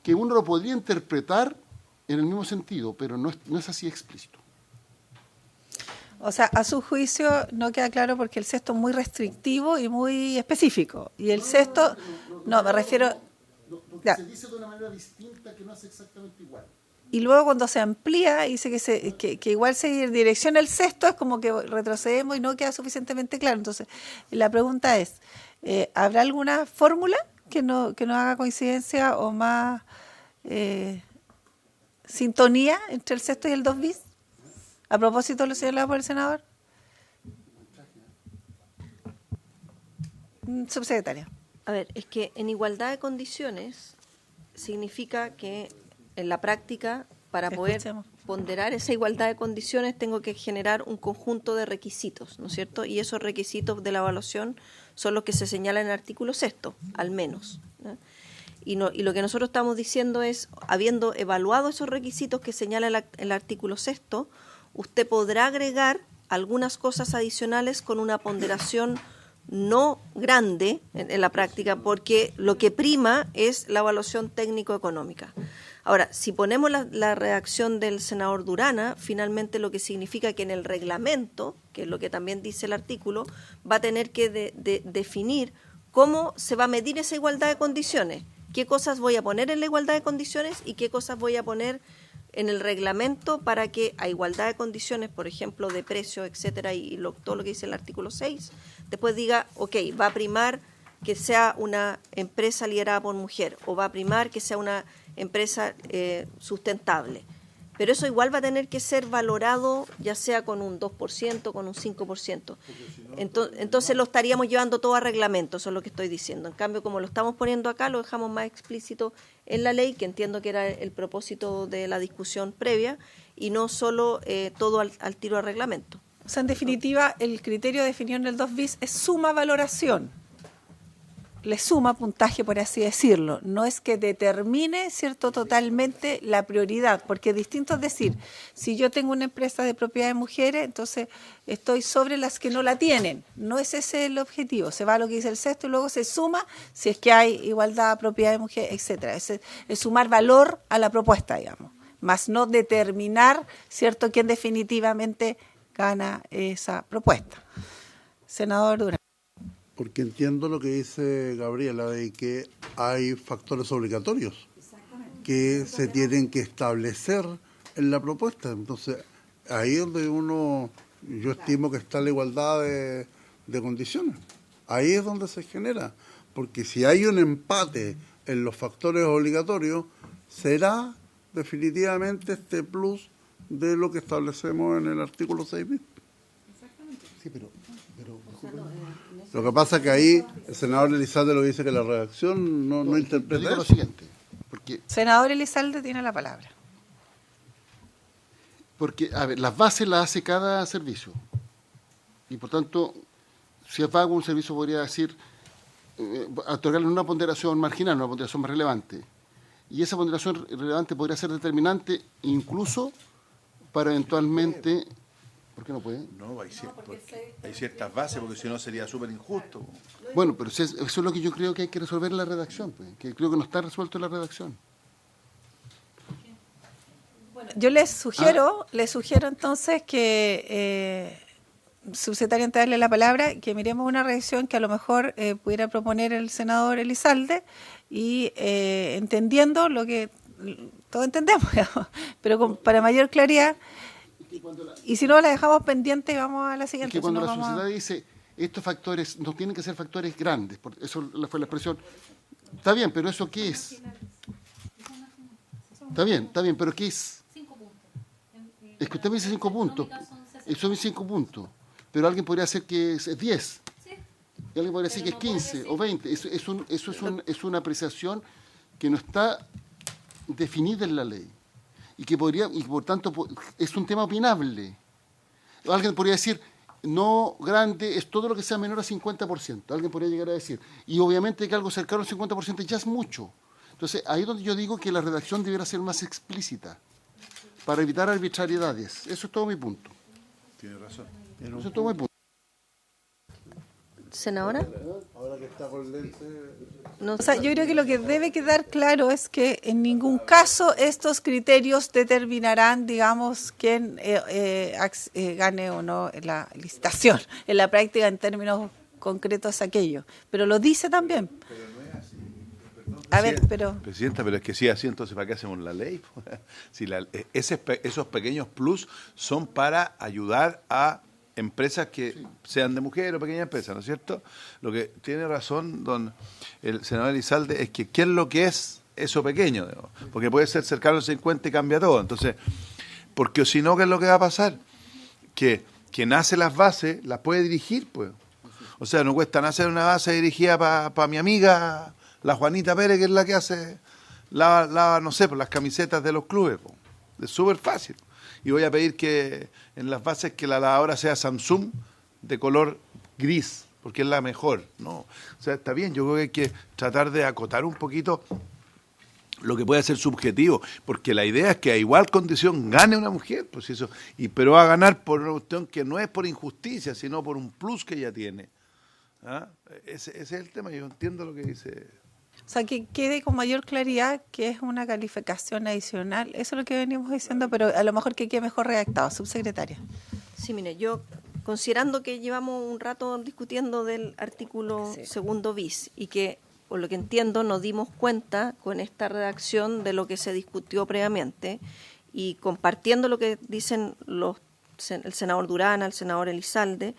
S5: que uno lo podría interpretar en el mismo sentido, pero no es así explícito.
S1: O sea, a su juicio no queda claro porque el sexto es muy restrictivo y muy específico. Y el sexto, no, me refiero...
S5: Porque se dice de una manera distinta que no es exactamente igual.
S1: Y luego cuando se amplía, dice que igual se direcciona el sexto, es como que retrocedemos y no queda suficientemente claro. Entonces, la pregunta es, ¿habrá alguna fórmula que no haga coincidencia o más sintonía entre el sexto y el 2 bis? A propósito de lo señalado por el senador. Subsecretaria.
S6: A ver, es que en igualdad de condiciones significa que en la práctica, para poder
S1: Escuchemos.
S6: ponderar esa igualdad de condiciones, tengo que generar un conjunto de requisitos, ¿no es cierto? Y esos requisitos de la evaluación son los que se señalan en el artículo 6, al menos, ¿no? Y lo que nosotros estamos diciendo es, habiendo evaluado esos requisitos que señala el artículo 6, usted podrá agregar algunas cosas adicionales con una ponderación no grande en la práctica, porque lo que prima es la evaluación técnico-económica. Ahora, si ponemos la redacción del senador Durana, finalmente lo que significa que en el reglamento, que es lo que también dice el artículo, va a tener que definir cómo se va a medir esa igualdad de condiciones, qué cosas voy a poner en la igualdad de condiciones y qué cosas voy a poner en el reglamento para que a igualdad de condiciones, por ejemplo, de precio, etcétera, y todo lo que dice el artículo 6, después diga, ok, va a primar que sea una empresa liderada por mujer o va a primar que sea una empresa sustentable. Pero eso igual va a tener que ser valorado ya sea con un 2%, con un 5%. Entonces lo estaríamos llevando todo a reglamento, eso es lo que estoy diciendo. En cambio, como lo estamos poniendo acá, lo dejamos más explícito en la ley, que entiendo que era el propósito de la discusión previa, y no solo todo al tiro a reglamento.
S1: O sea, en definitiva, el criterio definido en el 2 bis es suma valoración. Le suma puntaje, por así decirlo. No es que determine, ¿cierto?, totalmente la prioridad, porque es distinto es decir, si yo tengo una empresa de propiedad de mujeres, entonces estoy sobre las que no la tienen. No es ese el objetivo. Se va a lo que dice el sexto y luego se suma si es que hay igualdad, propiedad de mujeres, etcétera. Es sumar valor a la propuesta, digamos, más no determinar, ¿cierto?, quién definitivamente gana esa propuesta. Senador Durán.
S4: Porque entiendo lo que dice Gabriela, de que hay factores obligatorios que se tienen que establecer en la propuesta. Entonces, ahí es donde yo estimo que está la igualdad de condiciones. Ahí es donde se genera. Porque si hay un empate en los factores obligatorios, será definitivamente este plus de lo que establecemos en el artículo 6 bis.
S5: Sí, pero
S4: Lo que pasa es que ahí el senador Elizalde lo dice que la redacción no interpreta
S5: digo lo
S4: eso.
S5: siguiente, porque
S1: Senador Elizalde tiene la palabra.
S5: Porque, a ver, las bases las hace cada servicio. Y por tanto, si es vago un servicio, podría decir, otorgarle una ponderación marginal, una ponderación más relevante. Y esa ponderación relevante podría ser determinante incluso para eventualmente... ¿Por qué no puede?
S2: No, hay ciertas bases, porque si no sería súper injusto.
S5: Bueno, pero eso es lo que yo creo que hay que resolver en la redacción, pues, que creo que no está resuelto en la redacción.
S1: Yo les sugiero entonces que, subsecretario, antes de darle la palabra, que miremos una redacción que a lo mejor pudiera proponer el senador Elizalde y entendiendo lo que todos entendemos, digamos, pero para mayor claridad, y si no la dejamos pendiente y vamos a la siguiente.
S5: Que cuando
S1: si no,
S5: la
S1: vamos
S5: sociedad dice, estos factores no tienen que ser factores grandes, porque eso fue la expresión, está bien, pero ¿eso qué es? Está bien, pero ¿qué es?
S8: 5 puntos.
S5: Es que usted me dice 5 puntos. Eso es 5 puntos. Pero alguien podría decir que es 10.
S8: Sí.
S5: Y alguien podría decir que es 15 o 20. Eso es una apreciación que no está definida en la ley. Y que podría, y por tanto es un tema opinable. Alguien podría decir, no grande es todo lo que sea menor a 50%. Alguien podría llegar a decir. Y obviamente que algo cercano al 50% ya es mucho. Entonces, ahí es donde yo digo que la redacción debiera ser más explícita para evitar arbitrariedades. Eso es todo mi punto.
S2: Tiene razón.
S5: Eso es todo mi punto.
S6: senadora.
S4: Ahora que está con lente.
S6: No
S1: O sea, yo creo que lo que debe quedar claro es que en ningún caso estos criterios determinarán, digamos, quién gane o no la licitación. En la práctica, en términos concretos, aquello. Pero lo dice también. A ver, pero...
S2: Presidenta, pero es que sí, así entonces, ¿para qué hacemos la ley? Si esos pequeños plus son para ayudar a empresas que sean de mujer o pequeñas empresas, ¿no es cierto? Lo que tiene razón el senador Elizalde es que ¿qué es lo que es eso pequeño? Digamos? Porque puede ser cercano al 50 y cambia todo. Entonces, porque si no, ¿qué es lo que va a pasar? Que quien hace las bases las puede dirigir, pues. O sea, no cuesta nada hacer una base dirigida para mi amiga, la Juanita Pérez, que es la que hace, no sé, por las camisetas de los clubes, po. Es súper fácil. Y voy a pedir que en las bases que la lavadora sea Samsung de color gris, porque es la mejor, ¿no? O sea, está bien, yo creo que hay que tratar de acotar un poquito lo que puede ser subjetivo, porque la idea es que a igual condición gane una mujer, pues eso, pero va a ganar por una cuestión que no es por injusticia, sino por un plus que ella tiene. ¿Ah? Ese es el tema, yo entiendo lo que dice.
S1: O sea, que quede con mayor claridad que es una calificación adicional. Eso es lo que venimos diciendo, pero a lo mejor que quede mejor redactado, subsecretaria.
S6: Sí, mire, yo considerando que llevamos un rato discutiendo del artículo segundo bis y que, por lo que entiendo, nos dimos cuenta con esta redacción de lo que se discutió previamente y compartiendo lo que dicen el senador Durán, el senador Elizalde,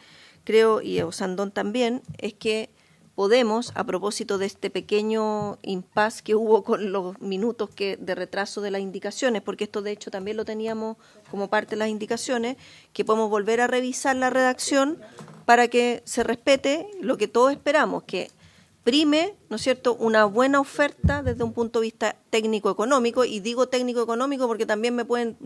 S6: creo, y Osandón también, es que podemos, a propósito de este pequeño impasse que hubo con los minutos de retraso de las indicaciones, porque esto de hecho también lo teníamos como parte de las indicaciones, que podemos volver a revisar la redacción para que se respete lo que todos esperamos, que prime, ¿no es cierto?, una buena oferta desde un punto de vista técnico-económico, y digo técnico-económico porque también me pueden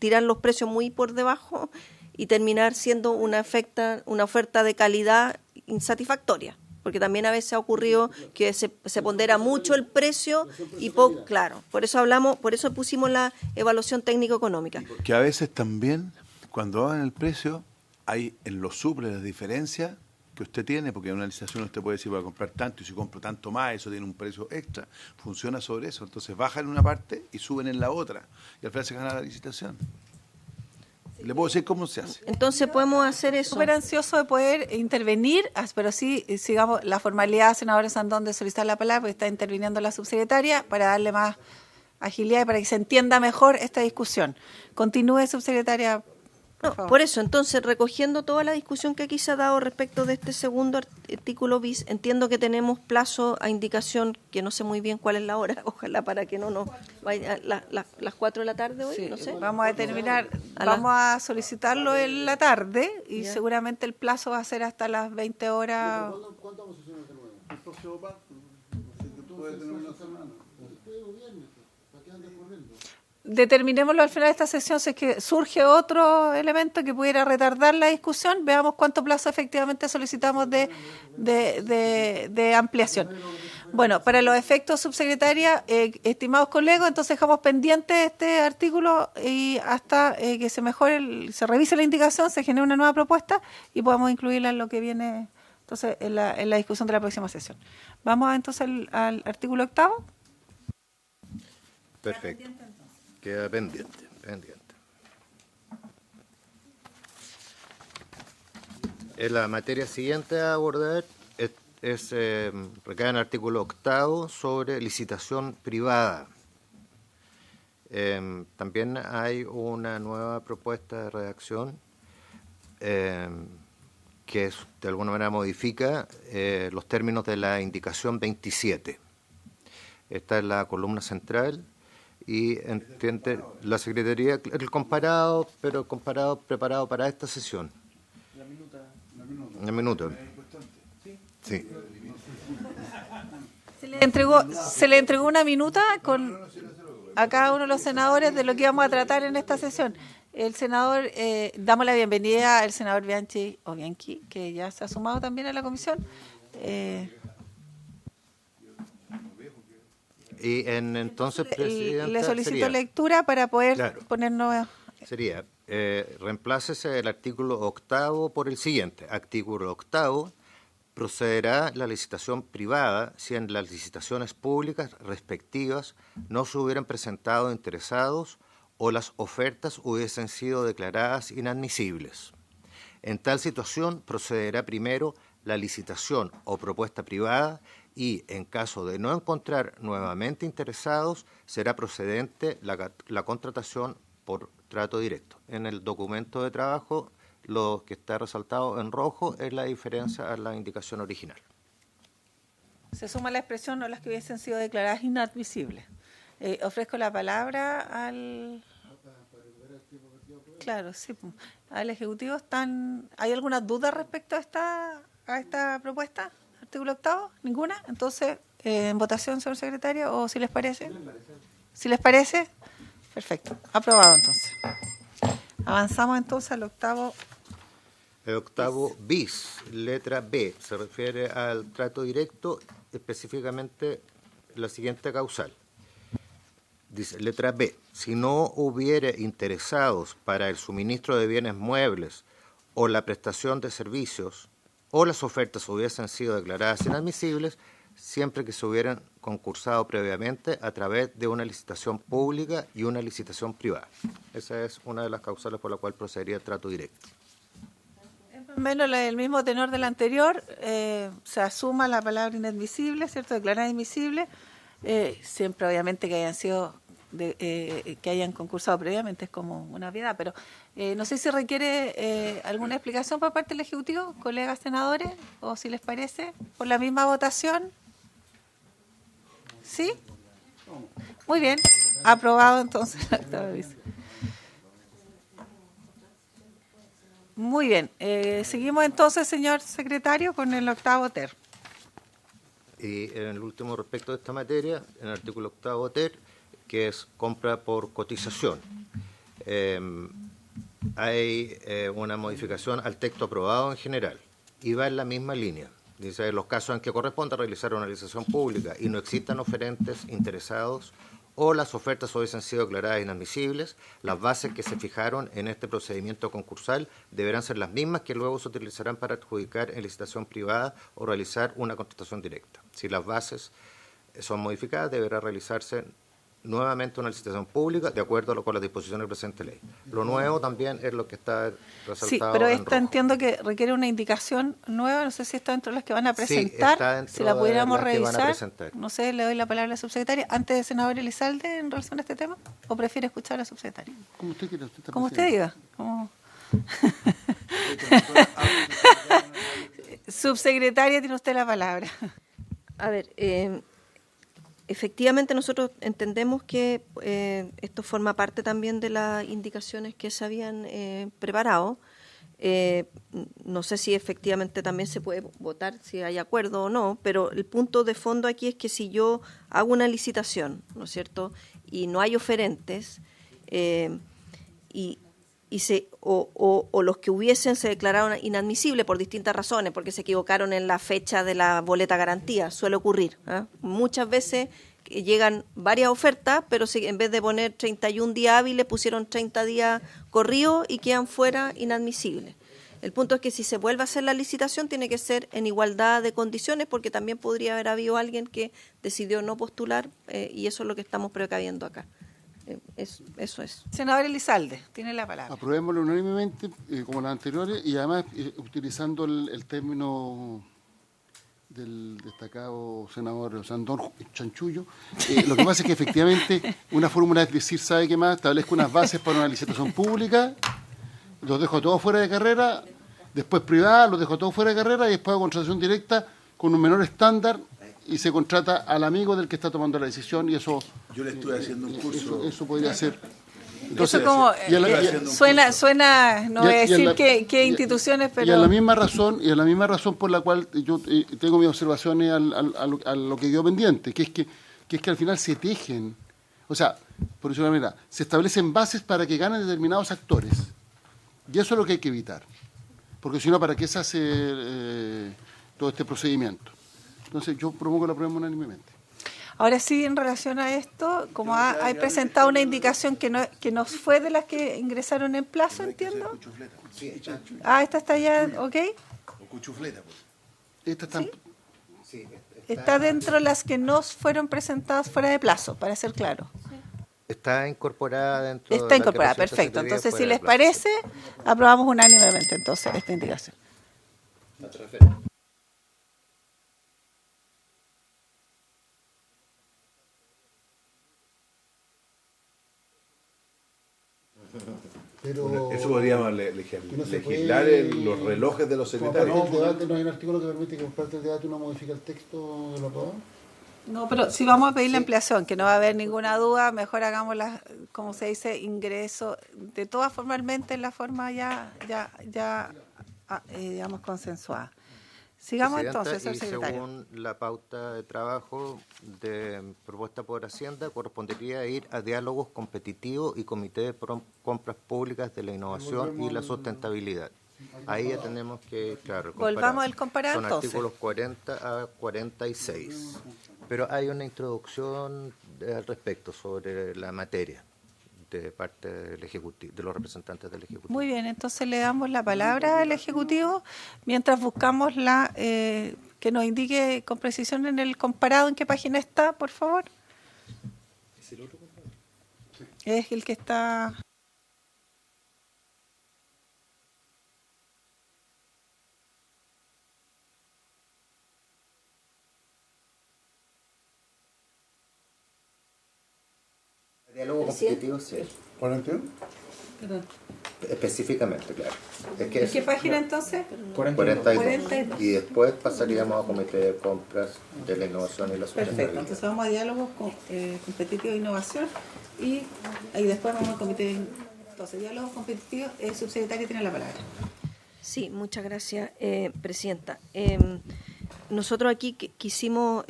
S6: tirar los precios muy por debajo y terminar siendo una oferta de calidad insatisfactoria. Porque también a veces ha ocurrido que se pondera mucho el precio y poco, claro, por eso pusimos la evaluación técnico-económica.
S2: Que a veces también, cuando hagan el precio, hay en los suples las diferencias que usted tiene, porque en una licitación usted puede decir voy a comprar tanto y si compro tanto más, eso tiene un precio extra. Funciona sobre eso, entonces bajan en una parte y suben en la otra, y al final se gana la licitación. Le puedo decir cómo se hace.
S6: Entonces podemos hacer eso.
S1: Súper ansioso de poder intervenir, pero sí sigamos la formalidad, senador Sandón, de solicitar la palabra, porque está interviniendo la subsecretaria, para darle más agilidad y para que se entienda mejor esta discusión. Continúe, subsecretaria.
S6: Por eso, entonces, recogiendo toda la discusión que aquí se ha dado respecto de este segundo artículo bis, entiendo que tenemos plazo a indicación, que no sé muy bien cuál es la hora, ojalá para que no nos vaya las 4 de la tarde hoy,
S1: Sí,
S6: no sé.
S1: vamos a determinar, vamos a solicitarlo en la tarde y
S6: Ya.
S1: seguramente el plazo va a ser hasta las 20 horas.
S5: ¿Cuándo vamos a sesionar de nuevo?
S4: El próximo martes, puede tener una semana.
S5: ¿Para qué andas corriendo?
S1: Determinémoslo al final de esta sesión, si es que surge otro elemento que pudiera retardar la discusión, veamos cuánto plazo efectivamente solicitamos de ampliación. Bueno, para los efectos, subsecretaria, estimados colegas, entonces dejamos pendiente este artículo y hasta que se mejore, se revise la indicación, se genere una nueva propuesta y podamos incluirla en lo que viene entonces en la discusión de la próxima sesión. Vamos entonces al artículo 8.
S3: Perfecto. Queda pendiente. En la materia siguiente a abordar recae en el artículo 8 sobre licitación privada. También hay una nueva propuesta de redacción que de alguna manera modifica los términos de la indicación 27. Esta es la columna central. Y entiende la Secretaría el comparado, pero comparado preparado para esta sesión. La minuta. Sí.
S1: Se le entregó una minuta a cada uno de los senadores de lo que íbamos a tratar en esta sesión. El senador, damos la bienvenida al senador Bianchi, que ya se ha sumado también a la comisión.
S3: Y entonces, Presidenta,
S1: le solicito
S3: sería,
S1: lectura para poder
S3: claro,
S1: ponernos...
S3: Sería, reemplácese el artículo 8 por el siguiente. Artículo 8, procederá la licitación privada si en las licitaciones públicas respectivas no se hubieran presentado interesados o las ofertas hubiesen sido declaradas inadmisibles. En tal situación procederá primero la licitación o propuesta privada y, en caso de no encontrar nuevamente interesados, será procedente la contratación por trato directo. En el documento de trabajo, lo que está resaltado en rojo es la diferencia a la indicación original.
S1: Se suma la expresión o las que hubiesen sido declaradas inadmisibles. Ofrezco la palabra al... Claro, sí. Al Ejecutivo. ¿Hay alguna duda respecto a esta propuesta? Artículo 8. ¿Ninguna? Entonces, en votación, señor secretario, o si les parece. ¿Si les parece? Perfecto. Aprobado, entonces. Avanzamos entonces al octavo.
S3: El octavo bis, letra B, se refiere al trato directo, específicamente la siguiente causal. Dice, letra B, si no hubiere interesados para el suministro de bienes muebles o la prestación de servicios o las ofertas hubiesen sido declaradas inadmisibles, siempre que se hubieran concursado previamente a través de una licitación pública y una licitación privada. Esa es una de las causales por la cual procedería el trato directo.
S1: Menos el mismo tenor del anterior, se asuma la palabra inadmisible, ¿cierto? Declarar inadmisible, siempre obviamente que hayan sido, que hayan concursado previamente, es como una obviedad, pero no sé si requiere alguna explicación por parte del Ejecutivo, colegas senadores, o si les parece, por la misma votación. ¿Sí? Muy bien, aprobado entonces. Muy bien, seguimos entonces, señor secretario, con el octavo ter.
S3: Y en el último respecto de esta materia, en el artículo octavo ter, que es compra por cotización, hay una modificación al texto aprobado en general y va en la misma línea. Dice, en los casos en que corresponda realizar una licitación pública y no existan oferentes interesados o las ofertas hubiesen sido declaradas inadmisibles, las bases que se fijaron en este procedimiento concursal deberán ser las mismas que luego se utilizarán para adjudicar en licitación privada o realizar una contratación directa. Si las bases son modificadas, deberá realizarse nuevamente una licitación pública de acuerdo con las disposiciones de la presente ley. Lo nuevo también es lo que está resaltado.
S1: Sí, pero
S3: en
S1: esta
S3: rojo.
S1: Entiendo que requiere una indicación nueva, no sé si está dentro de las que van a presentar,
S3: sí, está dentro
S1: si la pudiéramos
S3: de las que van a
S1: revisar.
S3: presentar.
S1: No sé, le doy la palabra a la subsecretaria. Antes de senador Elizalde, en relación a este tema, ¿o prefiere escuchar a la subsecretaria?
S5: Como usted quiera. Usted está
S1: Como usted
S5: presidente.
S1: diga. Subsecretaria, tiene usted la palabra.
S6: A ver, efectivamente nosotros entendemos que esto forma parte también de las indicaciones que se habían preparado. No sé si efectivamente también se puede votar si hay acuerdo o no, pero el punto de fondo aquí es que si yo hago una licitación, ¿no es cierto?, y no hay oferentes, o los que hubiesen se declararon inadmisibles por distintas razones, porque se equivocaron en la fecha de la boleta garantía, suele ocurrir. Muchas veces llegan varias ofertas, pero en vez de poner 31 días hábiles, pusieron 30 días corridos y quedan fuera inadmisibles. El punto es que si se vuelve a hacer la licitación, tiene que ser en igualdad de condiciones, porque también podría haber habido alguien que decidió no postular, y eso es lo que estamos precaviendo acá. Eso es.
S1: Senador Elizalde, tiene la palabra.
S5: Aprobémoslo unánimemente, como las anteriores, y además utilizando el término del destacado senador Sandor Chanchullo. Lo que pasa es que efectivamente una fórmula es decir, ¿sabe qué más? Establezco unas bases para una licitación pública, los dejo todos fuera de carrera, después privada, los dejo todos fuera de carrera y después hago contratación directa con un menor estándar y se contrata al amigo del que está tomando la decisión y eso...
S2: Yo le estuve haciendo un curso.
S5: Eso podría ser...
S1: Entonces, eso como suena, no voy a decir qué instituciones, pero...
S5: Y a la misma razón por la cual yo tengo mis observaciones a lo que quedó pendiente, que es que al final se tejen, o sea, por decirlo de una manera, se establecen bases para que ganen determinados actores. Y eso es lo que hay que evitar. Porque si no, ¿para qué se hace todo este procedimiento? Entonces, yo propongo que lo aprobemos unánimemente.
S1: Ahora sí, en relación a esto, como hay presentado una indicación que no fue de las que ingresaron en plazo, entiendo.
S2: Sí, chanchullo.
S1: Esta está ya, ¿ok?
S2: O cuchufleta, pues.
S5: Estas están,
S1: ¿Sí? Está dentro de las que no fueron presentadas fuera de plazo, para ser claro.
S3: Está incorporada dentro
S1: Está
S3: de la que
S1: incorporada,
S3: presentó
S1: perfecto.
S3: ese día
S1: Entonces,
S3: fuera
S1: si
S3: de
S1: les
S3: plazo.
S1: parece, aprobamos unánimemente entonces esta indicación.
S5: pero
S2: Eso podríamos
S5: no se
S2: legislar
S5: puede-
S2: los relojes de los
S5: como parte
S2: secretarios.
S5: del debate, no hay un artículo que permite que por parte del debate uno modifique el texto de lo aprobado.
S1: No, pero si vamos a pedir la ampliación, que no va a haber ninguna duda, mejor hagamos como se dice, ingreso, de todas formalmente en la forma digamos, consensuada. Sigamos
S3: Presidenta,
S1: entonces, señor
S3: y
S1: secretario.
S3: según la pauta de trabajo propuesta por Hacienda, correspondería ir a diálogos competitivos y comité de compras públicas de la innovación y la sustentabilidad. Ahí ya tenemos que, claro, comparar.
S1: Volvamos al comparar,
S3: Son
S1: entonces.
S3: artículos 40 a 46. Pero hay una introducción al respecto sobre la materia de parte del Ejecutivo, de los representantes del Ejecutivo.
S1: Muy bien, entonces le damos la palabra al Ejecutivo mientras buscamos que nos indique con precisión en el comparado en qué página está, por favor. Es el que está...
S3: Diálogo competitivo, sí.
S4: 41.
S1: Perdón.
S3: Específicamente, claro. Es que
S1: ¿En
S3: es
S1: qué página entonces?
S3: 42.
S1: 42.
S3: Y después pasaríamos a comité de compras de la innovación y la
S1: Perfecto,
S3: sustentabilidad.
S1: entonces vamos a diálogos competitivos de innovación y ahí después vamos al comité. Entonces, diálogos competitivos, el subsecretario tiene la palabra.
S6: Sí, muchas gracias, Presidenta. Nosotros aquí quisimos,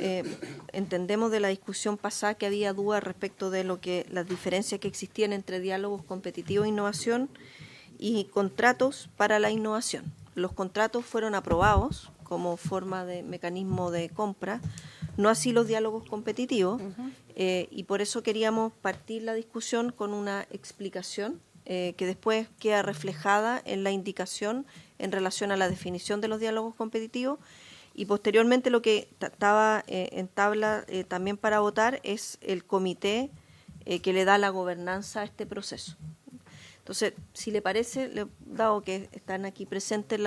S6: entendemos de la discusión pasada que había dudas respecto de las diferencias que existían entre diálogos competitivos de innovación y contratos para la innovación. Los contratos fueron aprobados como forma de mecanismo de compra, no así los diálogos competitivos, y por eso queríamos partir la discusión con una explicación que después queda reflejada en la indicación en relación a la definición de los diálogos competitivos, y posteriormente lo que estaba en tabla también para votar es el comité que le da la gobernanza a este proceso. Entonces, si le parece, dado que están aquí presentes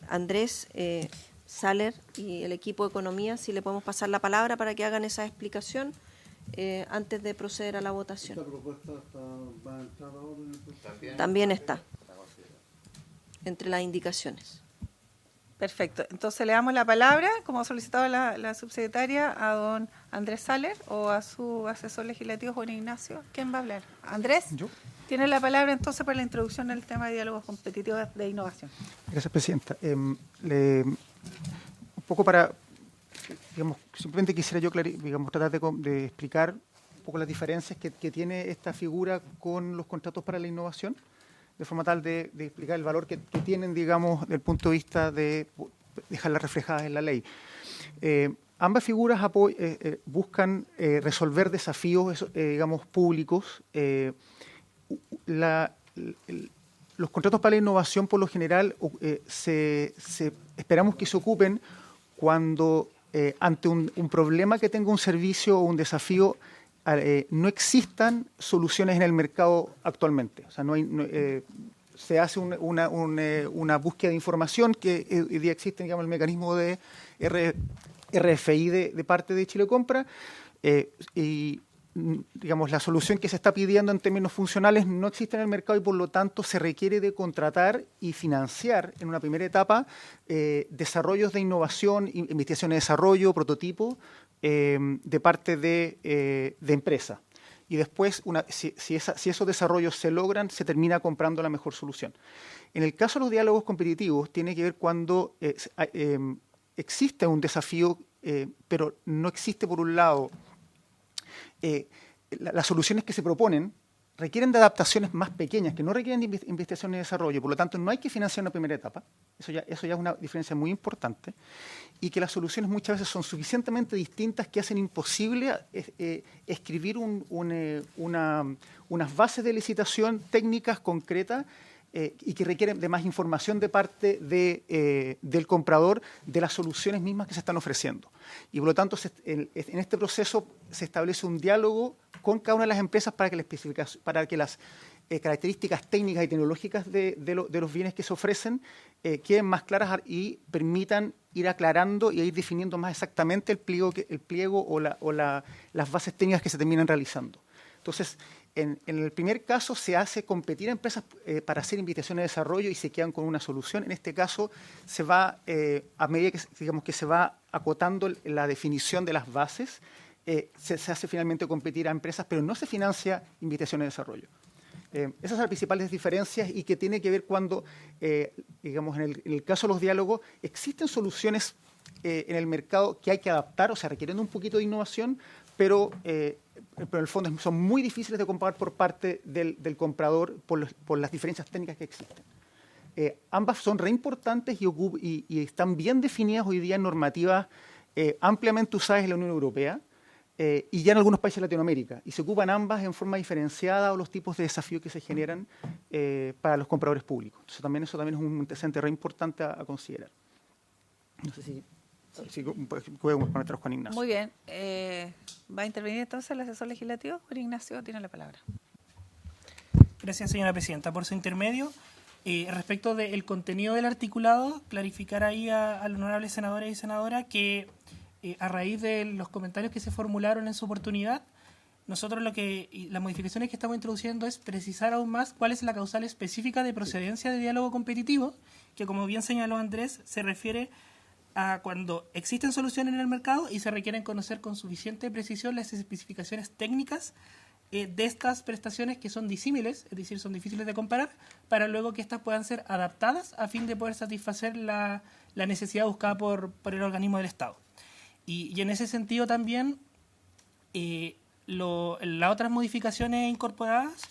S6: Andrés, Saler y el equipo de Economía, si le podemos pasar la palabra para que hagan esa explicación antes de proceder a la votación.
S4: ¿Esta propuesta va a entrar ahora en el proceso?
S6: También está entre las indicaciones.
S1: Perfecto. Entonces le damos la palabra, como ha solicitado la subsecretaria, a don Andrés Saler o a su asesor legislativo, Juan Ignacio. ¿Quién va a hablar? ¿Andrés?
S9: Yo.
S1: Tiene la palabra entonces para la introducción del tema de diálogos competitivos de innovación.
S9: Gracias, Presidenta. Un poco para, digamos, simplemente quisiera yo tratar de explicar un poco las diferencias que tiene esta figura con los contratos para la innovación, de forma tal de explicar el valor que tienen, digamos, desde el punto de vista de dejarlas reflejadas en la ley. Ambas figuras buscan resolver desafíos, digamos, públicos. Los contratos para la innovación, por lo general, esperamos que se ocupen cuando ante un problema que tenga un servicio o un desafío no existan soluciones en el mercado actualmente. O sea, se hace una búsqueda de información que hoy día existe, digamos, el mecanismo de RFI de parte de Chile Compra, y digamos, la solución que se está pidiendo en términos funcionales no existe en el mercado y por lo tanto se requiere de contratar y financiar en una primera etapa desarrollos de innovación, investigación y desarrollo, prototipos de parte de empresa. Y después, si esos desarrollos se logran, se termina comprando la mejor solución. En el caso de los diálogos competitivos, tiene que ver cuando existe un desafío, pero no existe, por un lado, las soluciones que se proponen requieren de adaptaciones más pequeñas, que no requieren de investigación y desarrollo, por lo tanto no hay que financiar una primera etapa, eso ya es una diferencia muy importante, y que las soluciones muchas veces son suficientemente distintas que hacen imposible escribir unas bases de licitación técnicas concretas y que requieren de más información de parte del comprador de las soluciones mismas que se están ofreciendo. Y por lo tanto, en este proceso se establece un diálogo con cada una de las empresas para que las características técnicas y tecnológicas de los bienes que se ofrecen queden más claras y permitan ir aclarando y ir definiendo más exactamente el pliego o las bases técnicas que se terminan realizando. Entonces, en el primer caso se hace competir a empresas para hacer invitaciones de desarrollo y se quedan con una solución. En este caso se va, a medida que se va acotando la definición de las bases, se hace finalmente competir a empresas, pero no se financia invitaciones de desarrollo. Esas son las principales diferencias y que tiene que ver cuando, digamos, en el caso de los diálogos, existen soluciones en el mercado que hay que adaptar, o sea, requieren un poquito de innovación, pero en el fondo son muy difíciles de comparar por parte del comprador por las diferencias técnicas que existen. Ambas son re importantes y están bien definidas hoy día en normativas ampliamente usadas en la Unión Europea y ya en algunos países de Latinoamérica. Y se ocupan ambas en forma diferenciada o los tipos de desafíos que se generan para los compradores públicos. Entonces, eso también es un antecedente re importante a considerar. No sé si podemos conectarnos con Ignacio.
S1: Muy bien. ¿Va a intervenir entonces el asesor legislativo? Juan Ignacio tiene la palabra.
S10: Gracias, señora presidenta. Por su intermedio, respecto del contenido del articulado, clarificar ahí al honorable senadora y senadora que a raíz de los comentarios que se formularon en su oportunidad, nosotros las modificaciones que estamos introduciendo es precisar aún más cuál es la causal específica de procedencia de diálogo competitivo, que como bien señaló Andrés, se refiere a cuando existen soluciones en el mercado y se requieren conocer con suficiente precisión las especificaciones técnicas de estas prestaciones que son disímiles, es decir, son difíciles de comparar, para luego que éstas puedan ser adaptadas a fin de poder satisfacer la necesidad buscada por el organismo del Estado. Y en ese sentido también, las otras modificaciones incorporadas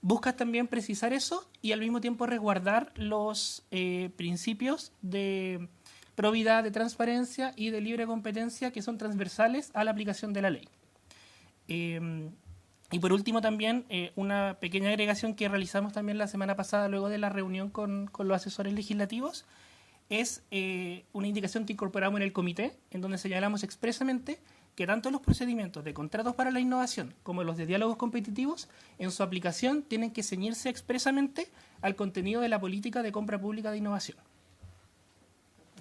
S10: buscan también precisar eso y al mismo tiempo resguardar los principios de probidad, de transparencia y de libre competencia que son transversales a la aplicación de la ley. Y por último también una pequeña agregación que realizamos también la semana pasada luego de la reunión con los asesores legislativos es una indicación que incorporamos en el comité en donde señalamos expresamente que tanto los procedimientos de contratos para la innovación como los de diálogos competitivos en su aplicación tienen que ceñirse expresamente al contenido de la política de compra pública de innovación.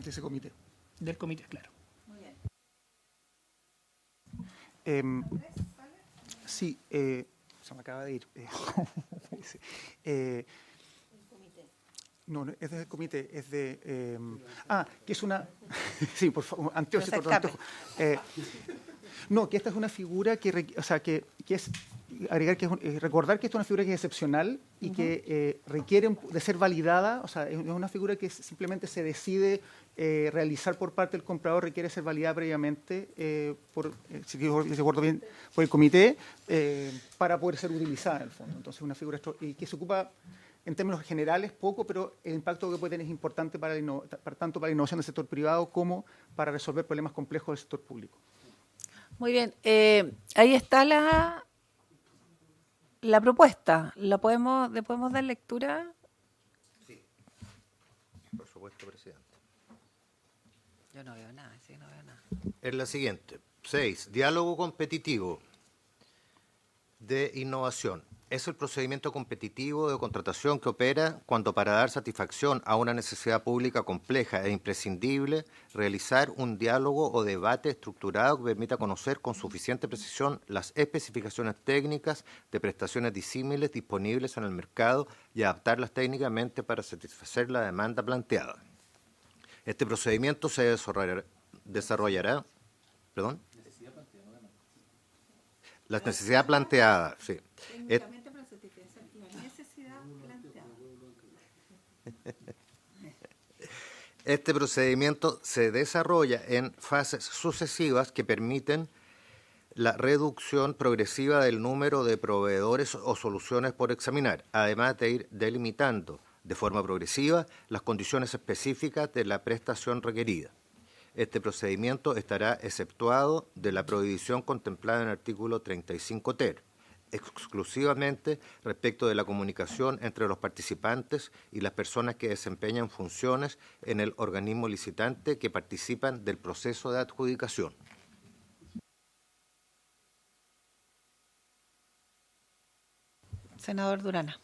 S9: De ese comité.
S10: Del comité, claro.
S1: Muy
S9: bien. Sí, se me acaba de ir. No, es del comité, es de... que es una... sí, por favor, anteojo. No, que esta es una figura que es... agregar que recordar que esta es una figura que es excepcional y que requiere de ser validada, o sea, es una figura que simplemente se decide realizar por parte del comprador, requiere ser validada previamente si recuerdo bien, por el comité para poder ser utilizada en el fondo. Entonces, una figura y que se ocupa en términos generales poco, pero el impacto que puede tener es importante tanto para la innovación del sector privado como para resolver problemas complejos del sector público.
S1: Muy bien. Ahí está la propuesta. ¿Le podemos dar lectura?
S3: Sí. Por supuesto, presidente.
S1: Yo no veo nada, sí, no veo nada.
S3: Es la siguiente. 6. Diálogo competitivo de innovación. Es el procedimiento competitivo de contratación que opera cuando para dar satisfacción a una necesidad pública compleja e imprescindible, realizar un diálogo o debate estructurado que permita conocer con suficiente precisión las especificaciones técnicas de prestaciones disímiles disponibles en el mercado y adaptarlas técnicamente para satisfacer la demanda planteada. Este procedimiento se desarrollará. ¿Perdón? La necesidad planteada, sí. Este procedimiento se desarrolla en fases sucesivas que permiten la reducción progresiva del número de proveedores o soluciones por examinar, además de ir delimitando de forma progresiva las condiciones específicas de la prestación requerida. Este procedimiento estará exceptuado de la prohibición contemplada en el artículo 35 ter. exclusivamente respecto de la comunicación entre los participantes y las personas que desempeñan funciones en el organismo licitante que participan del proceso de adjudicación.
S1: Senador Durana.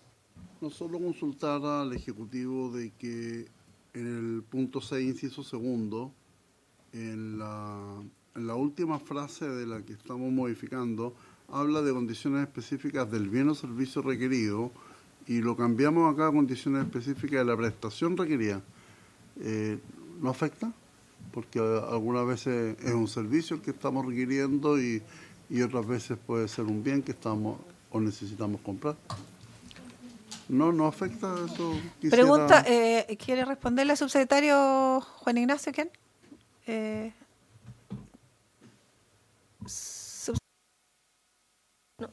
S4: No solo consultar al Ejecutivo de que en el punto 6, inciso segundo, en la última frase de la que estamos modificando, habla de condiciones específicas del bien o servicio requerido y lo cambiamos acá a condiciones específicas de la prestación requerida. ¿No afecta? Porque algunas veces es un servicio el que estamos requiriendo y otras veces puede ser un bien que estamos o necesitamos comprar. No afecta eso.
S1: Pregunta, ¿quiere responderle al subsecretario Juan Ignacio? ¿Quién?
S6: No,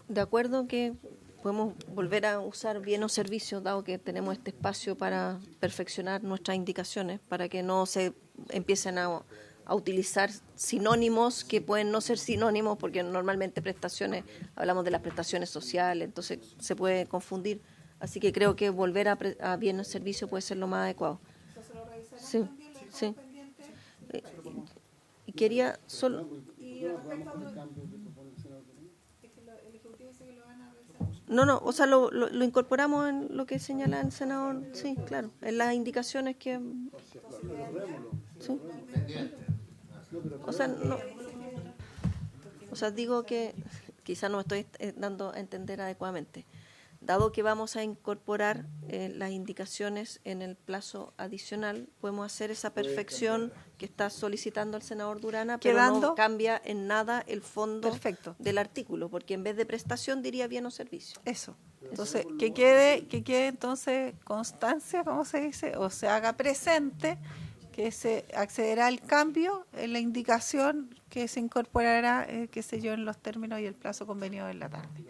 S6: de acuerdo que podemos volver a usar bien o servicios, dado que tenemos este espacio para perfeccionar nuestras indicaciones, para que no se empiecen a utilizar sinónimos que pueden no ser sinónimos, porque normalmente prestaciones, hablamos de las prestaciones sociales, entonces se puede confundir. Así que creo que volver a bien o servicio puede ser lo más adecuado. Sí, sí. Y quería solo... No, o sea, lo incorporamos en lo que señala el senador, sí, claro, en las indicaciones que... Sí. O sea, digo que quizás no me estoy dando a entender adecuadamente. Dado que vamos a incorporar las indicaciones en el plazo adicional, podemos hacer esa perfección que está solicitando el senador Durana, pero no cambia en nada el fondo del artículo, porque en vez de prestación diría bien o servicio.
S1: Eso. Entonces, que quede entonces constancia, ¿cómo se dice? O se haga presente que se accederá al cambio en la indicación que se incorporará, qué sé yo, en los términos y el plazo convenido en la tarde.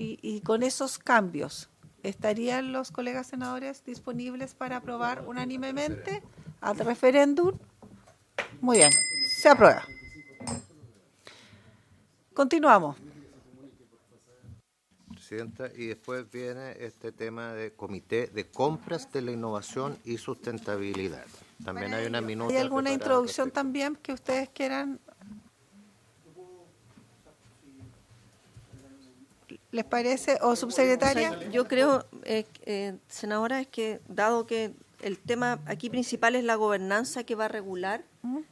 S1: Y con esos cambios, ¿estarían los colegas senadores disponibles para aprobar unánimemente al referéndum? Muy bien, se aprueba. Continuamos.
S3: Presidenta, y después viene este tema de Comité de Compras de la Innovación y Sustentabilidad. También hay una minuta.
S1: ¿Hay alguna introducción también que ustedes quieran? ¿Les parece? ¿O subsecretaria?
S6: O sea, yo creo, senadora, es que dado que el tema aquí principal es la gobernanza que va a regular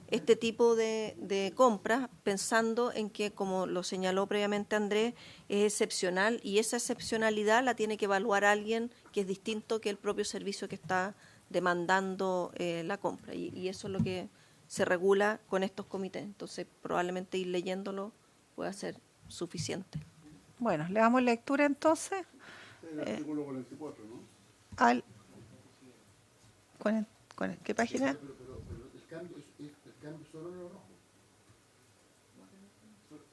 S6: este tipo de compras, pensando en que, como lo señaló previamente Andrés, es excepcional y esa excepcionalidad la tiene que evaluar alguien que es distinto que el propio servicio que está demandando la compra. Y eso es lo que se regula con estos comités. Entonces, probablemente ir leyéndolo pueda ser suficiente.
S1: Bueno, le damos lectura entonces.
S4: El artículo 44, ¿no?
S1: ¿Qué página?
S5: Pero el cambio solo en lo rojo.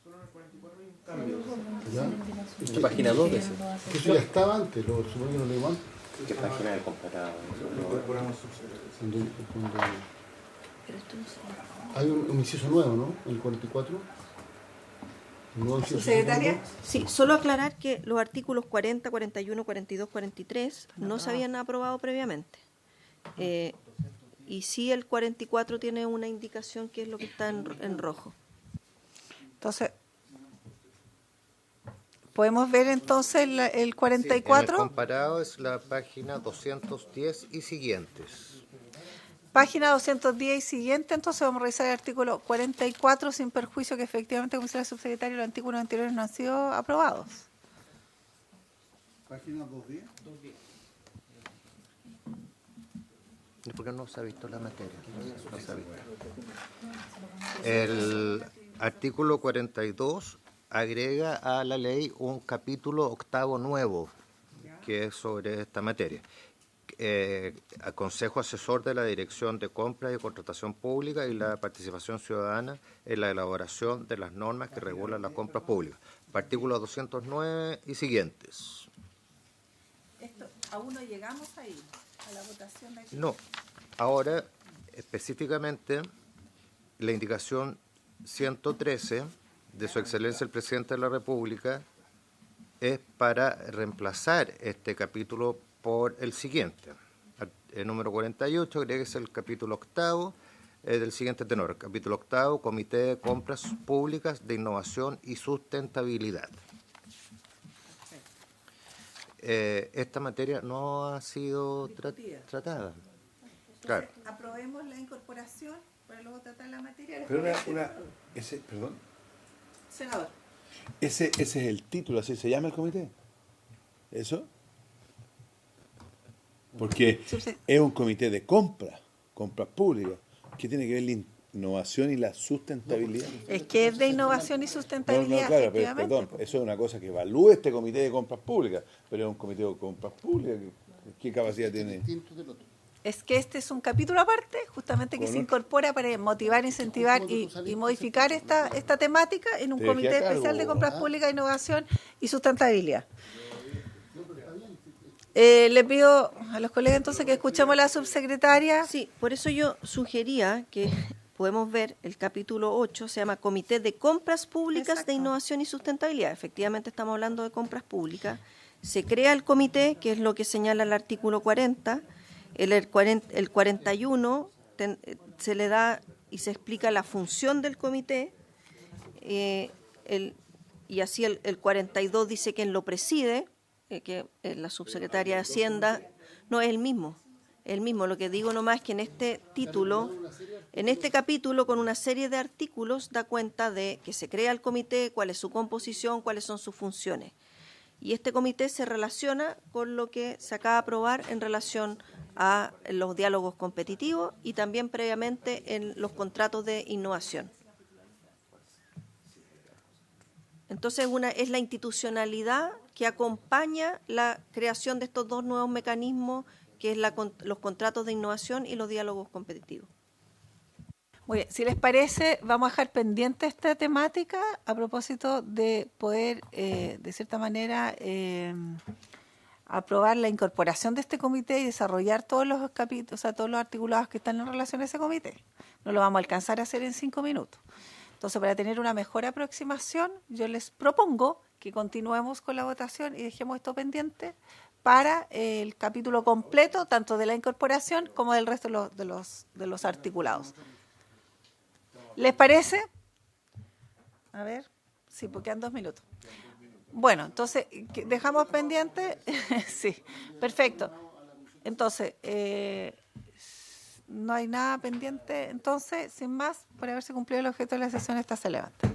S5: Solo en el 44 hay un cambio. ¿Ya?
S11: Página 2 de ese.
S5: Que eso ya estaba antes, supongo que lo leímos antes.
S11: ¿Qué página de comparado?
S5: Hay un inciso nuevo, ¿no? En el 44.
S1: ¿Secretaria?
S6: Sí, solo aclarar que los artículos 40, 41, 42, 43 no se habían aprobado previamente. Y sí, el 44 tiene una indicación que es lo que está en rojo.
S1: Entonces, ¿podemos ver entonces el 44?
S3: Sí, el comparado es la página 210 y siguientes.
S1: Página 210 y siguiente, entonces vamos a revisar el artículo 44 sin perjuicio que efectivamente, como dice el subsecretario, los artículos anteriores no han sido aprobados.
S4: Página 210.
S3: Porque no se ha visto la materia. No se ha visto. El artículo 42 agrega a la ley un capítulo octavo nuevo que es sobre esta materia. Al Consejo Asesor de la Dirección de Compras y Contratación Pública y la participación ciudadana en la elaboración de las normas que regulan las compras públicas. Artículos 209 y siguientes.
S1: ¿Aún no llegamos ahí, a la votación?
S3: No, ahora específicamente la indicación 113 de Su Excelencia el Presidente de la República es para reemplazar este capítulo por el siguiente. El número 48, creo que es el capítulo 8, del siguiente tenor. Capítulo 8, Comité de Compras Públicas de Innovación y Sustentabilidad. Esta materia no ha sido tratada. Claro.
S1: Aprobemos la incorporación para luego tratar la materia.
S2: Pero perdón.
S1: Senador.
S2: Ese es el título, así se llama el comité. ¿Eso? Porque es un comité de compras públicas. ¿Qué tiene que ver la innovación y la sustentabilidad?
S1: Es que es de innovación y sustentabilidad,
S2: No, claro, pero,
S1: efectivamente.
S2: perdón, eso es una cosa que evalúa este comité de compras públicas, pero es un comité de compras públicas. ¿Qué capacidad tiene?
S1: Es que este es un capítulo aparte, justamente que se incorpora para motivar, incentivar y modificar esta temática en un comité especial de compras públicas, innovación y sustentabilidad. Le pido a los colegas entonces que escuchemos a la subsecretaria.
S6: Sí, por eso yo sugería que podemos ver el capítulo 8, se llama Comité de Compras Públicas
S1: Exacto.
S6: de Innovación y Sustentabilidad. Efectivamente estamos hablando de compras públicas. Se crea el comité, que es lo que señala el artículo 40. El 41 se le da y se explica la función del comité. Y así el 42 dice quién lo preside, que la subsecretaria de Hacienda. No es el mismo. Lo que digo nomás es que en este título, en este capítulo, con una serie de artículos, da cuenta de que se crea el comité, cuál es su composición, cuáles son sus funciones. Y este comité se relaciona con lo que se acaba de aprobar en relación a los diálogos competitivos y también previamente en los contratos de innovación. Entonces, es la institucionalidad que acompaña la creación de estos dos nuevos mecanismos, que es los contratos de innovación y los diálogos competitivos.
S1: Muy bien, si les parece, vamos a dejar pendiente esta temática a propósito de poder, de cierta manera, aprobar la incorporación de este comité y desarrollar todos los capítulos, o sea, todos los articulados que están en relación a ese comité. No lo vamos a alcanzar a hacer en 5 minutos. Entonces, para tener una mejor aproximación, yo les propongo que continuemos con la votación y dejemos esto pendiente para el capítulo completo, tanto de la incorporación como del resto de los articulados. ¿Les parece? A ver, sí, porque quedan 2 minutos. Bueno, entonces, dejamos pendiente. Sí, perfecto. Entonces, no hay nada pendiente. Entonces, sin más, por haberse cumplido el objeto de la sesión, esta se levanta.